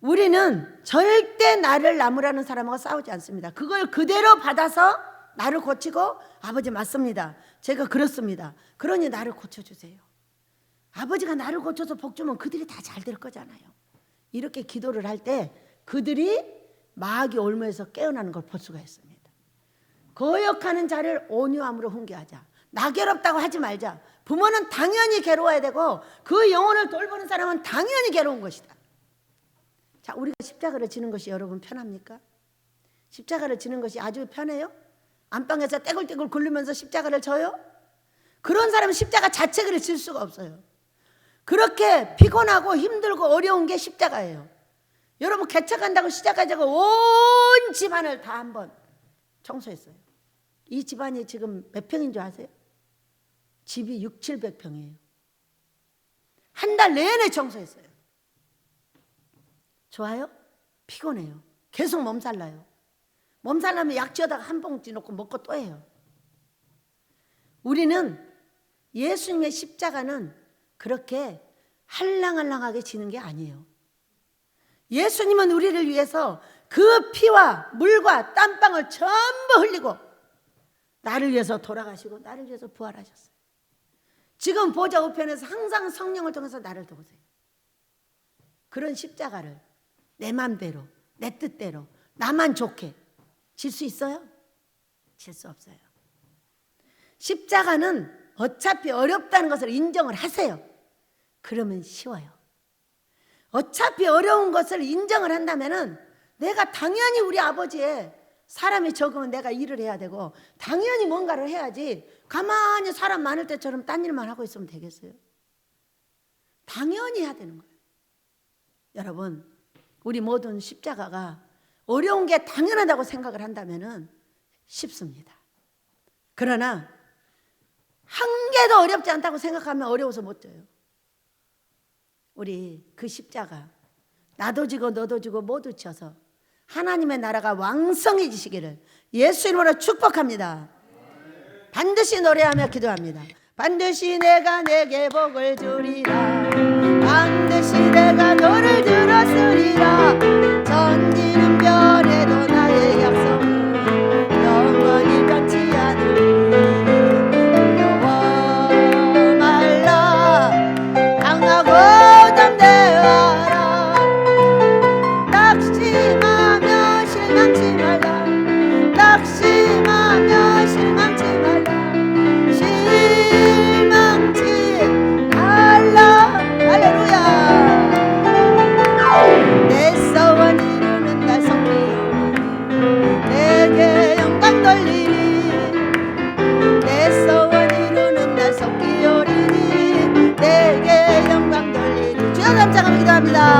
[SPEAKER 1] 우리는 절대 나를 나무라는 사람하고 싸우지 않습니다. 그걸 그대로 받아서 나를 고치고, 아버지 맞습니다, 제가 그렇습니다, 그러니 나를 고쳐주세요. 아버지가 나를 고쳐서 복 주면 그들이 다 잘 될 거잖아요. 이렇게 기도를 할 때 그들이 마귀 올무에서 깨어나는 걸 볼 수가 있습니다. 거역하는 자를 온유함으로 훈계하자. 나 괴롭다고 하지 말자. 부모는 당연히 괴로워야 되고 그 영혼을 돌보는 사람은 당연히 괴로운 것이다. 자, 우리가 십자가를 지는 것이 여러분 편합니까? 십자가를 지는 것이 아주 편해요? 안방에서 떼굴떼굴 굴르면서 십자가를 져요? 그런 사람은 십자가 자체를 질 수가 없어요. 그렇게 피곤하고 힘들고 어려운 게 십자가예요. 여러분, 개척한다고 시작하자고 온 집안을 다 한번 청소했어요. 이 집안이 지금 몇 평인 줄 아세요? 집이 600~700평이에요. 한 달 내내 청소했어요. 좋아요? 피곤해요. 계속 몸살나요. 몸살나면 약지어다가 한 봉지 놓고 먹고 또 해요. 우리는 예수님의 십자가는 그렇게 할랑할랑하게 지는 게 아니에요. 예수님은 우리를 위해서 그 피와 물과 땀방울 전부 흘리고 나를 위해서 돌아가시고 나를 위해서 부활하셨어요. 지금 보좌 우편에서 항상 성령을 통해서 나를 도우세요. 그런 십자가를 내 맘대로, 내 뜻대로, 나만 좋게 질 수 있어요? 질 수 없어요. 십자가는 어차피 어렵다는 것을 인정을 하세요. 그러면 쉬워요. 어차피 어려운 것을 인정을 한다면은 내가 당연히 우리 아버지의 사람이 적으면 내가 일을 해야 되고 당연히 뭔가를 해야지 가만히 사람 많을 때처럼 딴 일만 하고 있으면 되겠어요? 당연히 해야 되는 거예요. 여러분, 우리 모든 십자가가 어려운 게 당연하다고 생각을 한다면 쉽습니다. 그러나 한 개도 어렵지 않다고 생각하면 어려워서 못 져요. 우리 그 십자가 나도 지고 너도 지고 모두 지어서 하나님의 나라가 왕성해지시기를 예수 이름으로 축복합니다. 반드시 노래하며 기도합니다. 반드시 내가 내게 복을 주리라. 반드시 내가 너를 들었으리라. 전지는 변해도 나의 약속은 영원히 변치 않으리. 두려워 말라. 강하고 담대하라. 낙심하며 실망치 말라. 낙심하며 실망치 말라. 할렐루야. 내 소원 이루는 날 섬기오리. 내게 영광 돌리리. 내 소원 이루는 날 섬기오리니 내게 영광 돌리리. 주여 감사합니다. 기도합니다.